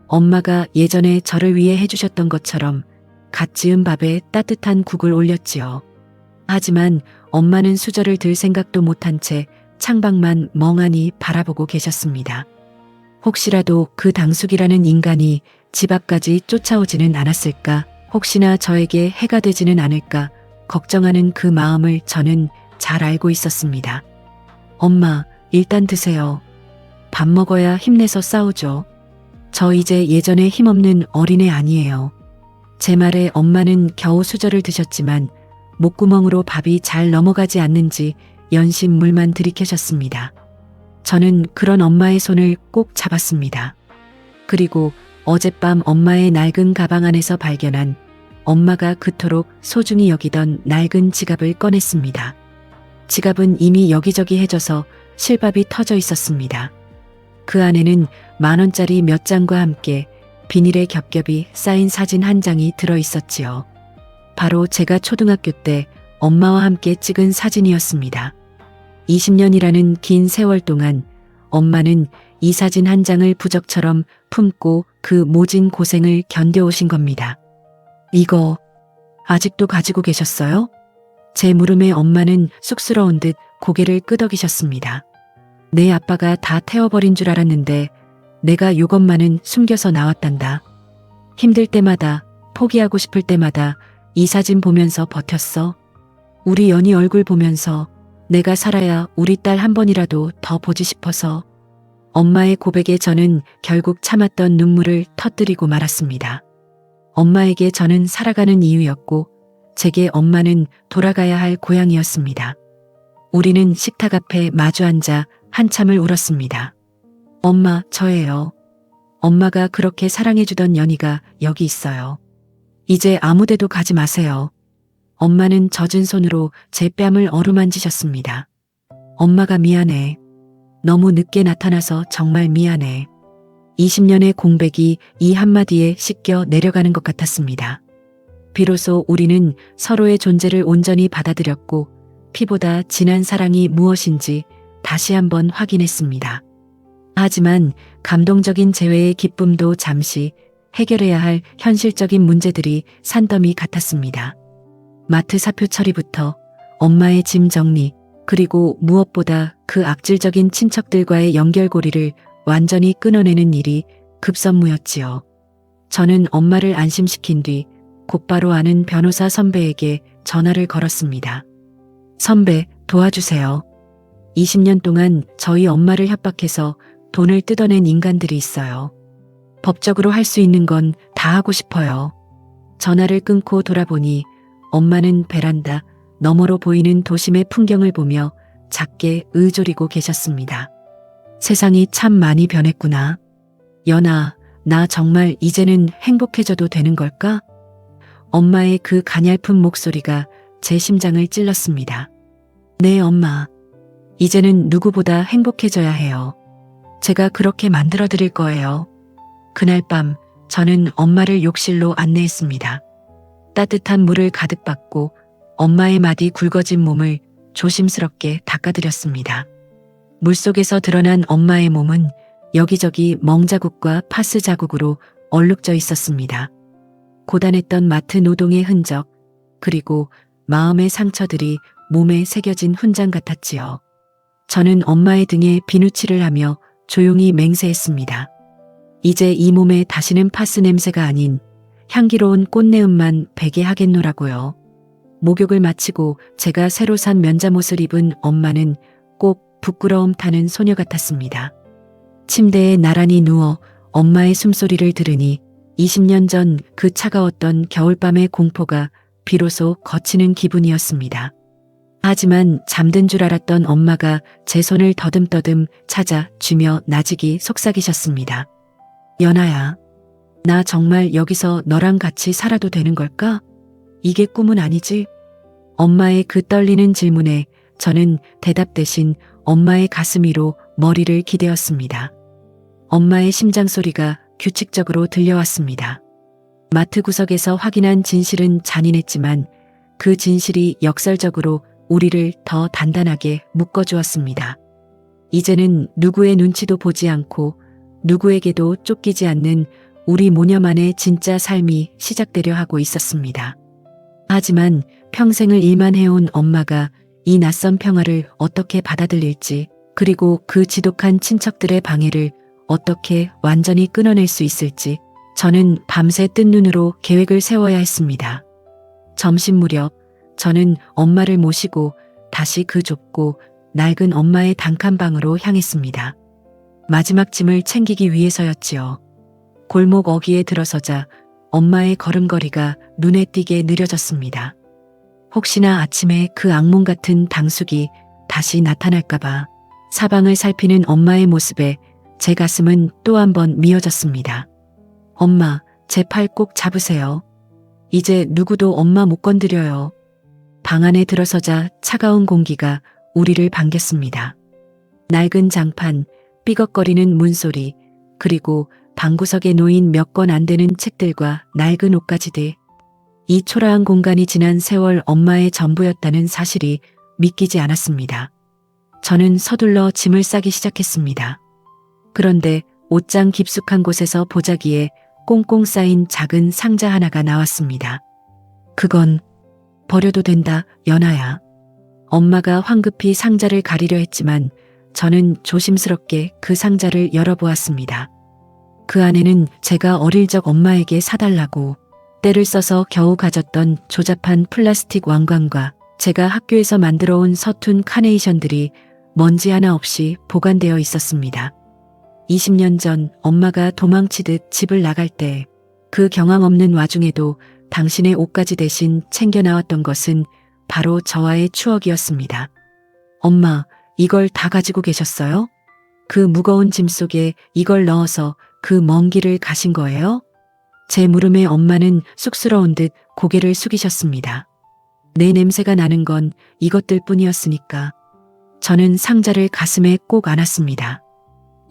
[SPEAKER 1] 엄마가 예전에 저를 위해 해주셨던 것처럼 갓 지은 밥에 따뜻한 국을 올렸지요. 하지만 엄마는 수저를 들 생각도 못한 채 창밖만 멍하니 바라보고 계셨습니다. 혹시라도 그 당숙이라는 인간이 집 앞까지 쫓아오지는 않았을까, 혹시나 저에게 해가 되지는 않을까 걱정하는 그 마음을 저는 잘 알고 있었습니다. 엄마, 일단 드세요. 밥 먹어야 힘내서 싸우죠. 저 이제 예전에 힘없는 어린애 아니에요. 제 말에 엄마는 겨우 수저를 드셨지만 목구멍으로 밥이 잘 넘어가지 않는지 연신 물만 들이켜셨습니다. 저는 그런 엄마의 손을 꼭 잡았습니다. 그리고 어젯밤 엄마의 낡은 가방 안에서 발견한 엄마가 그토록 소중히 여기던 낡은 지갑을 꺼냈습니다. 지갑은 이미 여기저기 해져서 실밥이 터져 있었습니다. 그 안에는 10,000원짜리 몇 장과 함께 비닐에 겹겹이 쌓인 사진 한 장이 들어 있었지요. 바로 제가 초등학교 때 엄마와 함께 찍은 사진이었습니다. 20년이라는 긴 세월 동안 엄마는 이 사진 한 장을 부적처럼 품고 그 모진 고생을 견뎌오신 겁니다. 이거 아직도 가지고 계셨어요? 제 물음에 엄마는 쑥스러운 듯 고개를 끄덕이셨습니다. 내 아빠가 다 태워버린 줄 알았는데 내가 요것만은 숨겨서 나왔단다. 힘들 때마다, 포기하고 싶을 때마다 이 사진 보면서 버텼어. 우리 연희 얼굴 보면서 내가 살아야 우리 딸 한 번이라도 더 보지 싶어서. 엄마의 고백에 저는 결국 참았던 눈물을 터뜨리고 말았습니다. 엄마에게 저는 살아가는 이유였고 제게 엄마는 돌아가야 할 고향이었습니다. 우리는 식탁 앞에 마주 앉아 한참을 울었습니다. 엄마, 저예요. 엄마가 그렇게 사랑해주던 연희가 여기 있어요. 이제 아무데도 가지 마세요. 엄마는 젖은 손으로 제 뺨을 어루만지셨습니다. 엄마가 미안해. 너무 늦게 나타나서 정말 미안해. 20년의 공백이 이 한마디에 씻겨 내려가는 것 같았습니다. 비로소 우리는 서로의 존재를 온전히 받아들였고 피보다 진한 사랑이 무엇인지 다시 한번 확인했습니다. 하지만 감동적인 재회의 기쁨도 잠시 해결해야 할 현실적인 문제들이 산더미 같았습니다. 마트 사표 처리부터 엄마의 짐 정리, 그리고 무엇보다 그 악질적인 친척들과의 연결고리를 완전히 끊어내는 일이 급선무였지요. 저는 엄마를 안심시킨 뒤 곧바로 아는 변호사 선배에게 전화를 걸었습니다. 선배, 도와주세요. 20년 동안 저희 엄마를 협박해서 돈을 뜯어낸 인간들이 있어요. 법적으로 할 수 있는 건 다 하고 싶어요. 전화를 끊고 돌아보니 엄마는 베란다 너머로 보이는 도심의 풍경을 보며 작게 의조리고 계셨습니다. 세상이 참 많이 변했구나. 연아, 나 정말 이제는 행복해져도 되는 걸까? 엄마의 그 가냘픈 목소리가 제 심장을 찔렀습니다. 네, 엄마. 이제는 누구보다 행복해져야 해요. 제가 그렇게 만들어 드릴 거예요. 그날 밤 저는 엄마를 욕실로 안내했습니다. 따뜻한 물을 가득 받고 엄마의 마디 굵어진 몸을 조심스럽게 닦아드렸습니다. 물속에서 드러난 엄마의 몸은 여기저기 멍자국과 파스 자국으로 얼룩져 있었습니다. 고단했던 마트 노동의 흔적, 그리고 마음의 상처들이 몸에 새겨진 훈장 같았지요. 저는 엄마의 등에 비누칠을 하며 조용히 맹세했습니다. 이제 이 몸에 다시는 파스 냄새가 아닌 향기로운 꽃내음만 배게 하겠노라고요. 목욕을 마치고 제가 새로 산 면자못을 입은 엄마는 꼭 부끄러움 타는 소녀 같았습니다. 침대에 나란히 누워 엄마의 숨소리를 들으니 20년 전 그 차가웠던 겨울밤의 공포가 비로소 거치는 기분이었습니다. 하지만 잠든 줄 알았던 엄마가 제 손을 더듬더듬 찾아 쥐며 나직이 속삭이셨습니다. 연아야, 나 정말 여기서 너랑 같이 살아도 되는 걸까? 이게 꿈은 아니지? 엄마의 그 떨리는 질문에 저는 대답 대신 엄마의 가슴 위로 머리를 기대었습니다. 엄마의 심장 소리가 규칙적으로 들려왔습니다. 마트 구석에서 확인한 진실은 잔인했지만 그 진실이 역설적으로 우리를 더 단단하게 묶어주었습니다. 이제는 누구의 눈치도 보지 않고 누구에게도 쫓기지 않는 우리 모녀만의 진짜 삶이 시작되려 하고 있었습니다. 하지만 평생을 일만 해온 엄마가 이 낯선 평화를 어떻게 받아들일지, 그리고 그 지독한 친척들의 방해를 어떻게 완전히 끊어낼 수 있을지 저는 밤새 뜬 눈으로 계획을 세워야 했습니다. 점심 무렵 저는 엄마를 모시고 다시 그 좁고 낡은 엄마의 단칸방으로 향했습니다. 마지막 짐을 챙기기 위해서였지요. 골목 어귀에 들어서자 엄마의 걸음걸이가 눈에 띄게 느려졌습니다. 혹시나 아침에 그 악몽 같은 당숙이 다시 나타날까봐 사방을 살피는 엄마의 모습에 제 가슴은 또 한 번 미어졌습니다. 엄마, 제 팔 꼭 잡으세요. 이제 누구도 엄마 못 건드려요. 방 안에 들어서자 차가운 공기가 우리를 반겼습니다. 낡은 장판, 삐걱거리는 문소리, 그리고 방구석에 놓인 몇 권 안 되는 책들과 낡은 옷가지들. 이 초라한 공간이 지난 세월 엄마의 전부였다는 사실이 믿기지 않았습니다. 저는 서둘러 짐을 싸기 시작했습니다. 그런데 옷장 깊숙한 곳에서 보자기에 꽁꽁 쌓인 작은 상자 하나가 나왔습니다. 그건 버려도 된다, 연아야. 엄마가 황급히 상자를 가리려 했지만 저는 조심스럽게 그 상자를 열어보았습니다. 그 안에는 제가 어릴 적 엄마에게 사달라고 때를 써서 겨우 가졌던 조잡한 플라스틱 왕관과 제가 학교에서 만들어 온 서툰 카네이션들이 먼지 하나 없이 보관되어 있었습니다. 20년 전 엄마가 도망치듯 집을 나갈 때 그 경황 없는 와중에도 당신의 옷가지 대신 챙겨 나왔던 것은 바로 저와의 추억이었습니다. 엄마, 이걸 다 가지고 계셨어요? 그 무거운 짐 속에 이걸 넣어서 그 먼 길을 가신 거예요? 제 물음에 엄마는 쑥스러운 듯 고개를 숙이셨습니다. 내 냄새가 나는 건 이것들 뿐이었으니까. 저는 상자를 가슴에 꼭 안았습니다.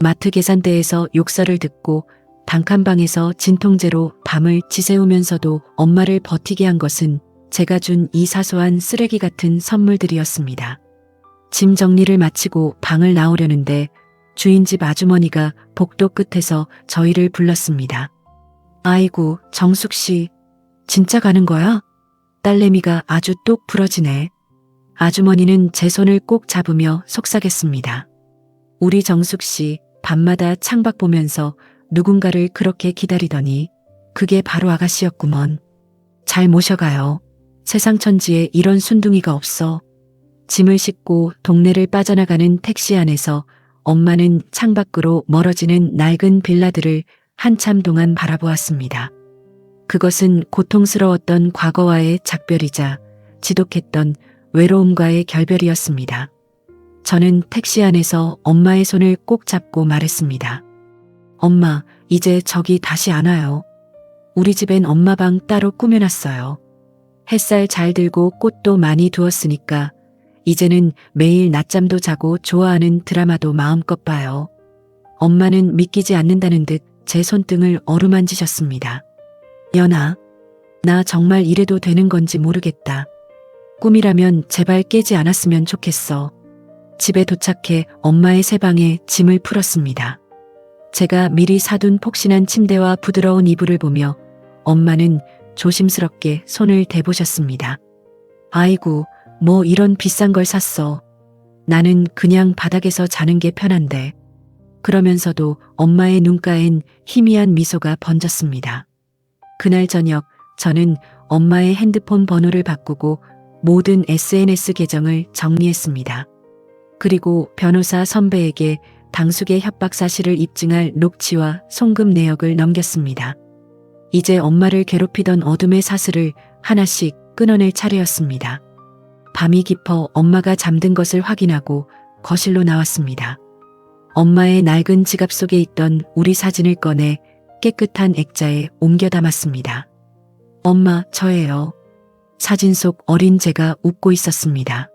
[SPEAKER 1] 마트 계산대에서 욕설을 듣고 단칸방에서 진통제로 밤을 지새우면서도 엄마를 버티게 한 것은 제가 준 이 사소한 쓰레기 같은 선물들이었습니다. 짐 정리를 마치고 방을 나오려는데 주인집 아주머니가 복도 끝에서 저희를 불렀습니다. 아이고, 정숙 씨, 진짜 가는 거야? 딸내미가 아주 똑 부러지네. 아주머니는 제 손을 꼭 잡으며 속삭였습니다. 우리 정숙 씨, 밤마다 창밖 보면서 누군가를 그렇게 기다리더니 그게 바로 아가씨였구먼. 잘 모셔가요. 세상 천지에 이런 순둥이가 없어. 짐을 싣고 동네를 빠져나가는 택시 안에서 엄마는 창밖으로 멀어지는 낡은 빌라들을 한참 동안 바라보았습니다. 그것은 고통스러웠던 과거와의 작별이자 지독했던 외로움과의 결별이었습니다. 저는 택시 안에서 엄마의 손을 꼭 잡고 말했습니다. 엄마, 이제 저기 다시 안 와요. 우리 집엔 엄마 방 따로 꾸며놨어요. 햇살 잘 들고 꽃도 많이 두었으니까 이제는 매일 낮잠도 자고 좋아하는 드라마도 마음껏 봐요. 엄마는 믿기지 않는다는 듯 제 손등을 어루만지셨습니다. 연아, 나 정말 이래도 되는 건지 모르겠다. 꿈이라면 제발 깨지 않았으면 좋겠어. 집에 도착해 엄마의 새 방에 짐을 풀었습니다. 제가 미리 사둔 폭신한 침대와 부드러운 이불을 보며 엄마는 조심스럽게 손을 대보셨습니다. 아이고, 뭐 이런 비싼 걸 샀어. 나는 그냥 바닥에서 자는 게 편한데. 그러면서도 엄마의 눈가엔 희미한 미소가 번졌습니다. 그날 저녁 저는 엄마의 핸드폰 번호를 바꾸고 모든 SNS 계정을 정리했습니다. 그리고 변호사 선배에게 당숙의 협박 사실을 입증할 녹취와 송금 내역을 넘겼습니다. 이제 엄마를 괴롭히던 어둠의 사슬을 하나씩 끊어낼 차례였습니다. 밤이 깊어 엄마가 잠든 것을 확인하고 거실로 나왔습니다. 엄마의 낡은 지갑 속에 있던 우리 사진을 꺼내 깨끗한 액자에 옮겨 담았습니다. 엄마, 저예요. 사진 속 어린 제가 웃고 있었습니다.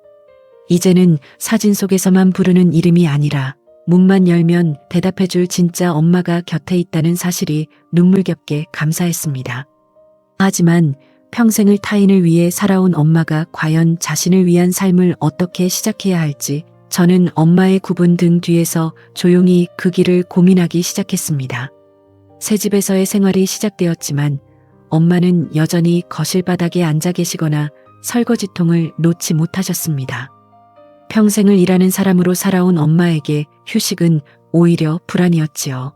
[SPEAKER 1] 이제는 사진 속에서만 부르는 이름이 아니라 문만 열면 대답해줄 진짜 엄마가 곁에 있다는 사실이 눈물겹게 감사했습니다. 하지만 평생을 타인을 위해 살아온 엄마가 과연 자신을 위한 삶을 어떻게 시작해야 할지 저는 엄마의 굽은 등 뒤에서 조용히 그 길을 고민하기 시작했습니다. 새 집에서의 생활이 시작되었지만 엄마는 여전히 거실 바닥에 앉아 계시거나 설거지통을 놓지 못하셨습니다. 평생을 일하는 사람으로 살아온 엄마에게 휴식은 오히려 불안이었지요.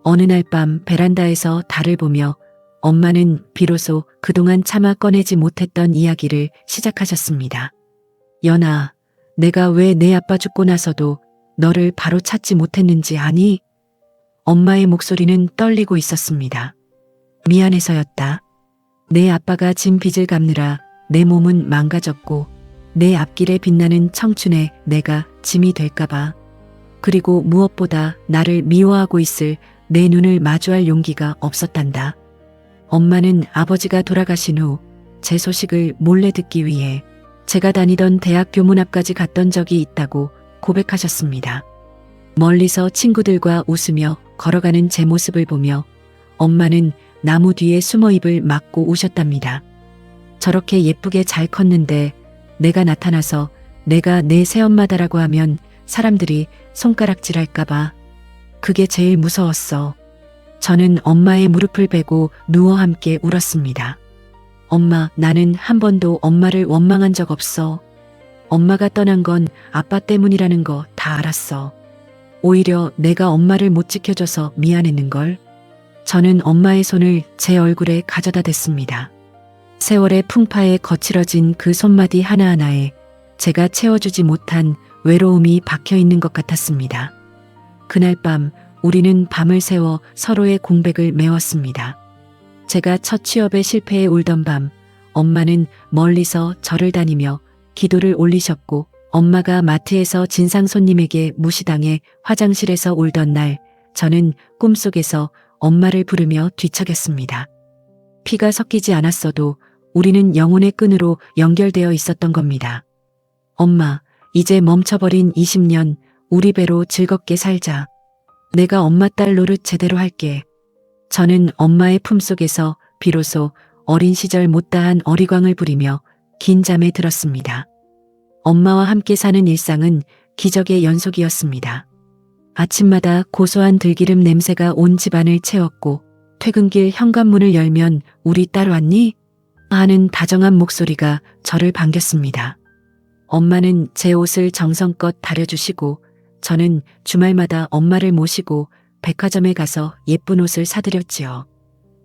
[SPEAKER 1] 어느 날 밤 베란다에서 달을 보며 엄마는 비로소 그동안 차마 꺼내지 못했던 이야기를 시작하셨습니다. 연아, 내가 왜 내 아빠 죽고 나서도 너를 바로 찾지 못했는지 아니? 엄마의 목소리는 떨리고 있었습니다. 미안해서였다. 내 아빠가 진 빚을 갚느라 내 몸은 망가졌고 내 앞길에 빛나는 청춘에 내가 짐이 될까봐. 그리고 무엇보다 나를 미워하고 있을 내 눈을 마주할 용기가 없었단다. 엄마는 아버지가 돌아가신 후 제 소식을 몰래 듣기 위해 제가 다니던 대학 교문 앞까지 갔던 적이 있다고 고백하셨습니다. 멀리서 친구들과 웃으며 걸어가는 제 모습을 보며 엄마는 나무 뒤에 숨어 입을 막고 우셨답니다. 저렇게 예쁘게 잘 컸는데 내가 나타나서 내가 내 새엄마다라고 하면 사람들이 손가락질할까봐. 그게 제일 무서웠어. 저는 엄마의 무릎을 베고 누워 함께 울었습니다. 엄마, 나는 한 번도 엄마를 원망한 적 없어. 엄마가 떠난 건 아빠 때문이라는 거 다 알았어. 오히려 내가 엄마를 못 지켜줘서 미안했는걸. 저는 엄마의 손을 제 얼굴에 가져다 댔습니다. 세월의 풍파에 거칠어진 그 손마디 하나하나에 제가 채워주지 못한 외로움이 박혀 있는 것 같았습니다. 그날 밤 우리는 밤을 새워 서로의 공백을 메웠습니다. 제가 첫 취업에 실패해 울던 밤 엄마는 멀리서 저를 다니며 기도를 올리셨고 엄마가 마트에서 진상 손님에게 무시당해 화장실에서 울던 날 저는 꿈속에서 엄마를 부르며 뒤척였습니다. 피가 섞이지 않았어도 우리는 영혼의 끈으로 연결되어 있었던 겁니다. 엄마, 이제 멈춰버린 20년 우리 배로 즐겁게 살자. 내가 엄마 딸 노릇 제대로 할게. 저는 엄마의 품속에서 비로소 어린 시절 못다한 어리광을 부리며 긴 잠에 들었습니다. 엄마와 함께 사는 일상은 기적의 연속이었습니다. 아침마다 고소한 들기름 냄새가 온 집안을 채웠고 퇴근길 현관문을 열면 우리 딸 왔니? 하는 다정한 목소리가 저를 반겼습니다. 엄마는 제 옷을 정성껏 다려주시고 저는 주말마다 엄마를 모시고 백화점에 가서 예쁜 옷을 사드렸지요.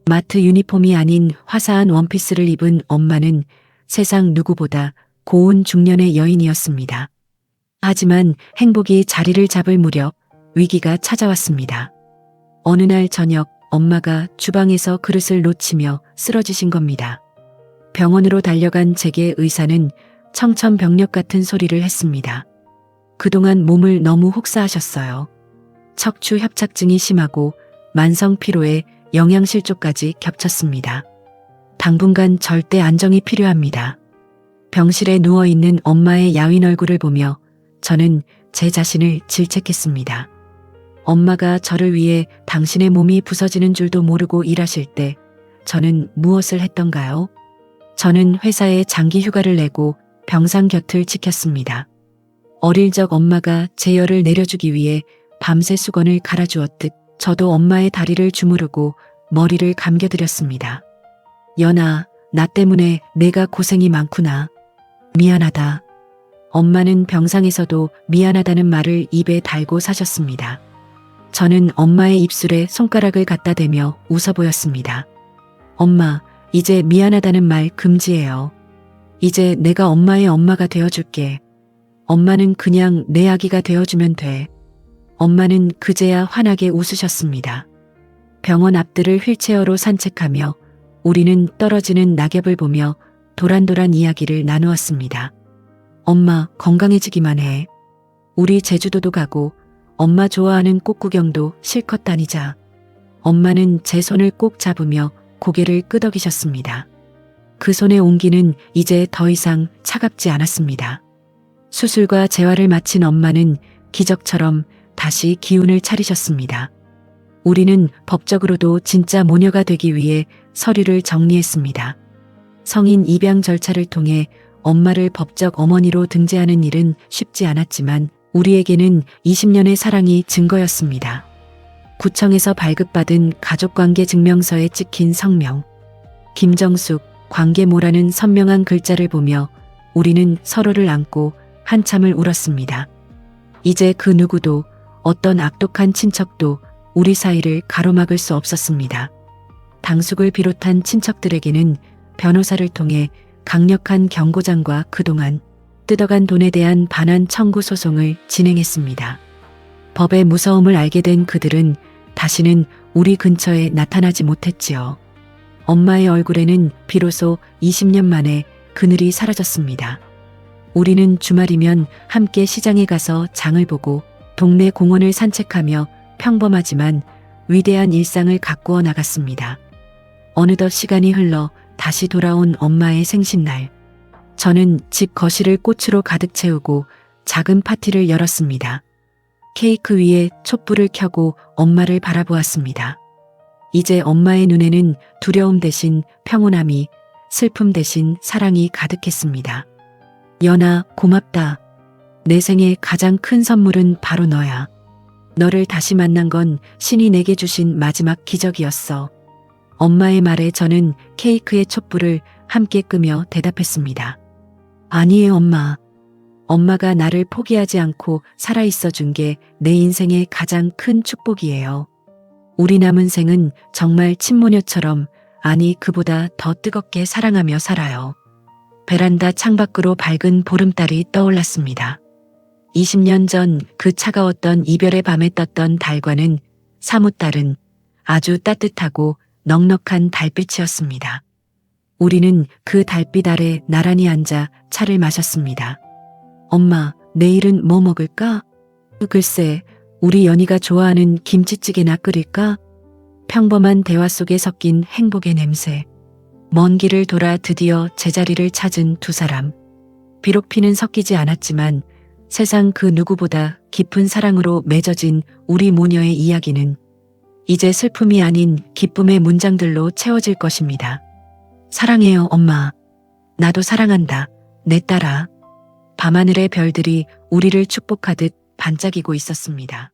[SPEAKER 1] 마트 유니폼이 아닌 화사한 원피스를 입은 엄마는 세상 누구보다 고운 중년의 여인이었습니다. 하지만 행복이 자리를 잡을 무렵 위기가 찾아왔습니다. 어느 날 저녁 엄마가 주방에서 그릇을 놓치며 쓰러지신 겁니다. 병원으로 달려간 제게 의사는 청천벽력 같은 소리를 했습니다. 그동안 몸을 너무 혹사하셨어요. 척추 협착증이 심하고 만성 피로에 영양실조까지 겹쳤습니다. 당분간 절대 안정이 필요합니다. 병실에 누워있는 엄마의 야윈 얼굴을 보며 저는 제 자신을 질책했습니다. 엄마가 저를 위해 당신의 몸이 부서지는 줄도 모르고 일하실 때 저는 무엇을 했던가요? 저는 회사에 장기 휴가를 내고 병상 곁을 지켰습니다. 어릴 적 엄마가 제 열을 내려주기 위해 밤새 수건을 갈아주었듯 저도 엄마의 다리를 주무르고 머리를 감겨드렸습니다. 연아, 나 때문에 내가 고생이 많구나. 미안하다. 엄마는 병상에서도 미안하다는 말을 입에 달고 사셨습니다. 저는 엄마의 입술에 손가락을 갖다 대며 웃어 보였습니다. 엄마, 이제 미안하다는 말 금지해요. 이제 내가 엄마의 엄마가 되어줄게. 엄마는 그냥 내 아기가 되어주면 돼. 엄마는 그제야 환하게 웃으셨습니다. 병원 앞들을 휠체어로 산책하며 우리는 떨어지는 낙엽을 보며 도란도란 이야기를 나누었습니다. 엄마 건강해지기만 해. 우리 제주도도 가고 엄마 좋아하는 꽃 구경도 실컷 다니자. 엄마는 제 손을 꼭 잡으며 고개를 끄덕이셨습니다. 그 손의 온기는 이제 더 이상 차갑지 않았습니다. 수술과 재활을 마친 엄마는 기적처럼 다시 기운을 차리셨습니다. 우리는 법적으로도 진짜 모녀가 되기 위해 서류를 정리했습니다. 성인 입양 절차를 통해 엄마를 법적 어머니로 등재하는 일은 쉽지 않았지만 우리에게는 20년의 사랑이 증거였습니다. 구청에서 발급받은 가족관계 증명서에 찍힌 성명, 김정숙, 관계모라는 선명한 글자를 보며 우리는 서로를 안고 한참을 울었습니다. 이제 그 누구도 어떤 악독한 친척도 우리 사이를 가로막을 수 없었습니다. 당숙을 비롯한 친척들에게는 변호사를 통해 강력한 경고장과 그동안 뜯어간 돈에 대한 반환 청구 소송을 진행했습니다. 법의 무서움을 알게 된 그들은 다시는 우리 근처에 나타나지 못했지요. 엄마의 얼굴에는 비로소 20년 만에 그늘이 사라졌습니다. 우리는 주말이면 함께 시장에 가서 장을 보고 동네 공원을 산책하며 평범하지만 위대한 일상을 가꾸어 나갔습니다. 어느덧 시간이 흘러 다시 돌아온 엄마의 생신날. 저는 집 거실을 꽃으로 가득 채우고 작은 파티를 열었습니다. 케이크 위에 촛불을 켜고 엄마를 바라보았습니다. 이제 엄마의 눈에는 두려움 대신 평온함이, 슬픔 대신 사랑이 가득했습니다. 연아, 고맙다. 내 생의 가장 큰 선물은 바로 너야. 너를 다시 만난 건 신이 내게 주신 마지막 기적이었어. 엄마의 말에 저는 케이크의 촛불을 함께 끄며 대답했습니다. 아니에요, 엄마. 엄마가 나를 포기하지 않고 살아있어 준 게 내 인생의 가장 큰 축복이에요. 우리 남은 생은 정말 친모녀처럼, 아니 그보다 더 뜨겁게 사랑하며 살아요. 베란다 창밖으로 밝은 보름달이 떠올랐습니다. 20년 전 그 차가웠던 이별의 밤에 떴던 달과는 사뭇 다른 아주 따뜻하고 넉넉한 달빛이었습니다. 우리는 그 달빛 아래 나란히 앉아 차를 마셨습니다. 엄마, 내일은 뭐 먹을까? 글쎄, 우리 연희가 좋아하는 김치찌개나 끓일까? 평범한 대화 속에 섞인 행복의 냄새. 먼 길을 돌아 드디어 제자리를 찾은 두 사람. 비록 피는 섞이지 않았지만 세상 그 누구보다 깊은 사랑으로 맺어진 우리 모녀의 이야기는 이제 슬픔이 아닌 기쁨의 문장들로 채워질 것입니다. 사랑해요, 엄마. 나도 사랑한다, 내 딸아. 밤하늘의 별들이 우리를 축복하듯 반짝이고 있었습니다.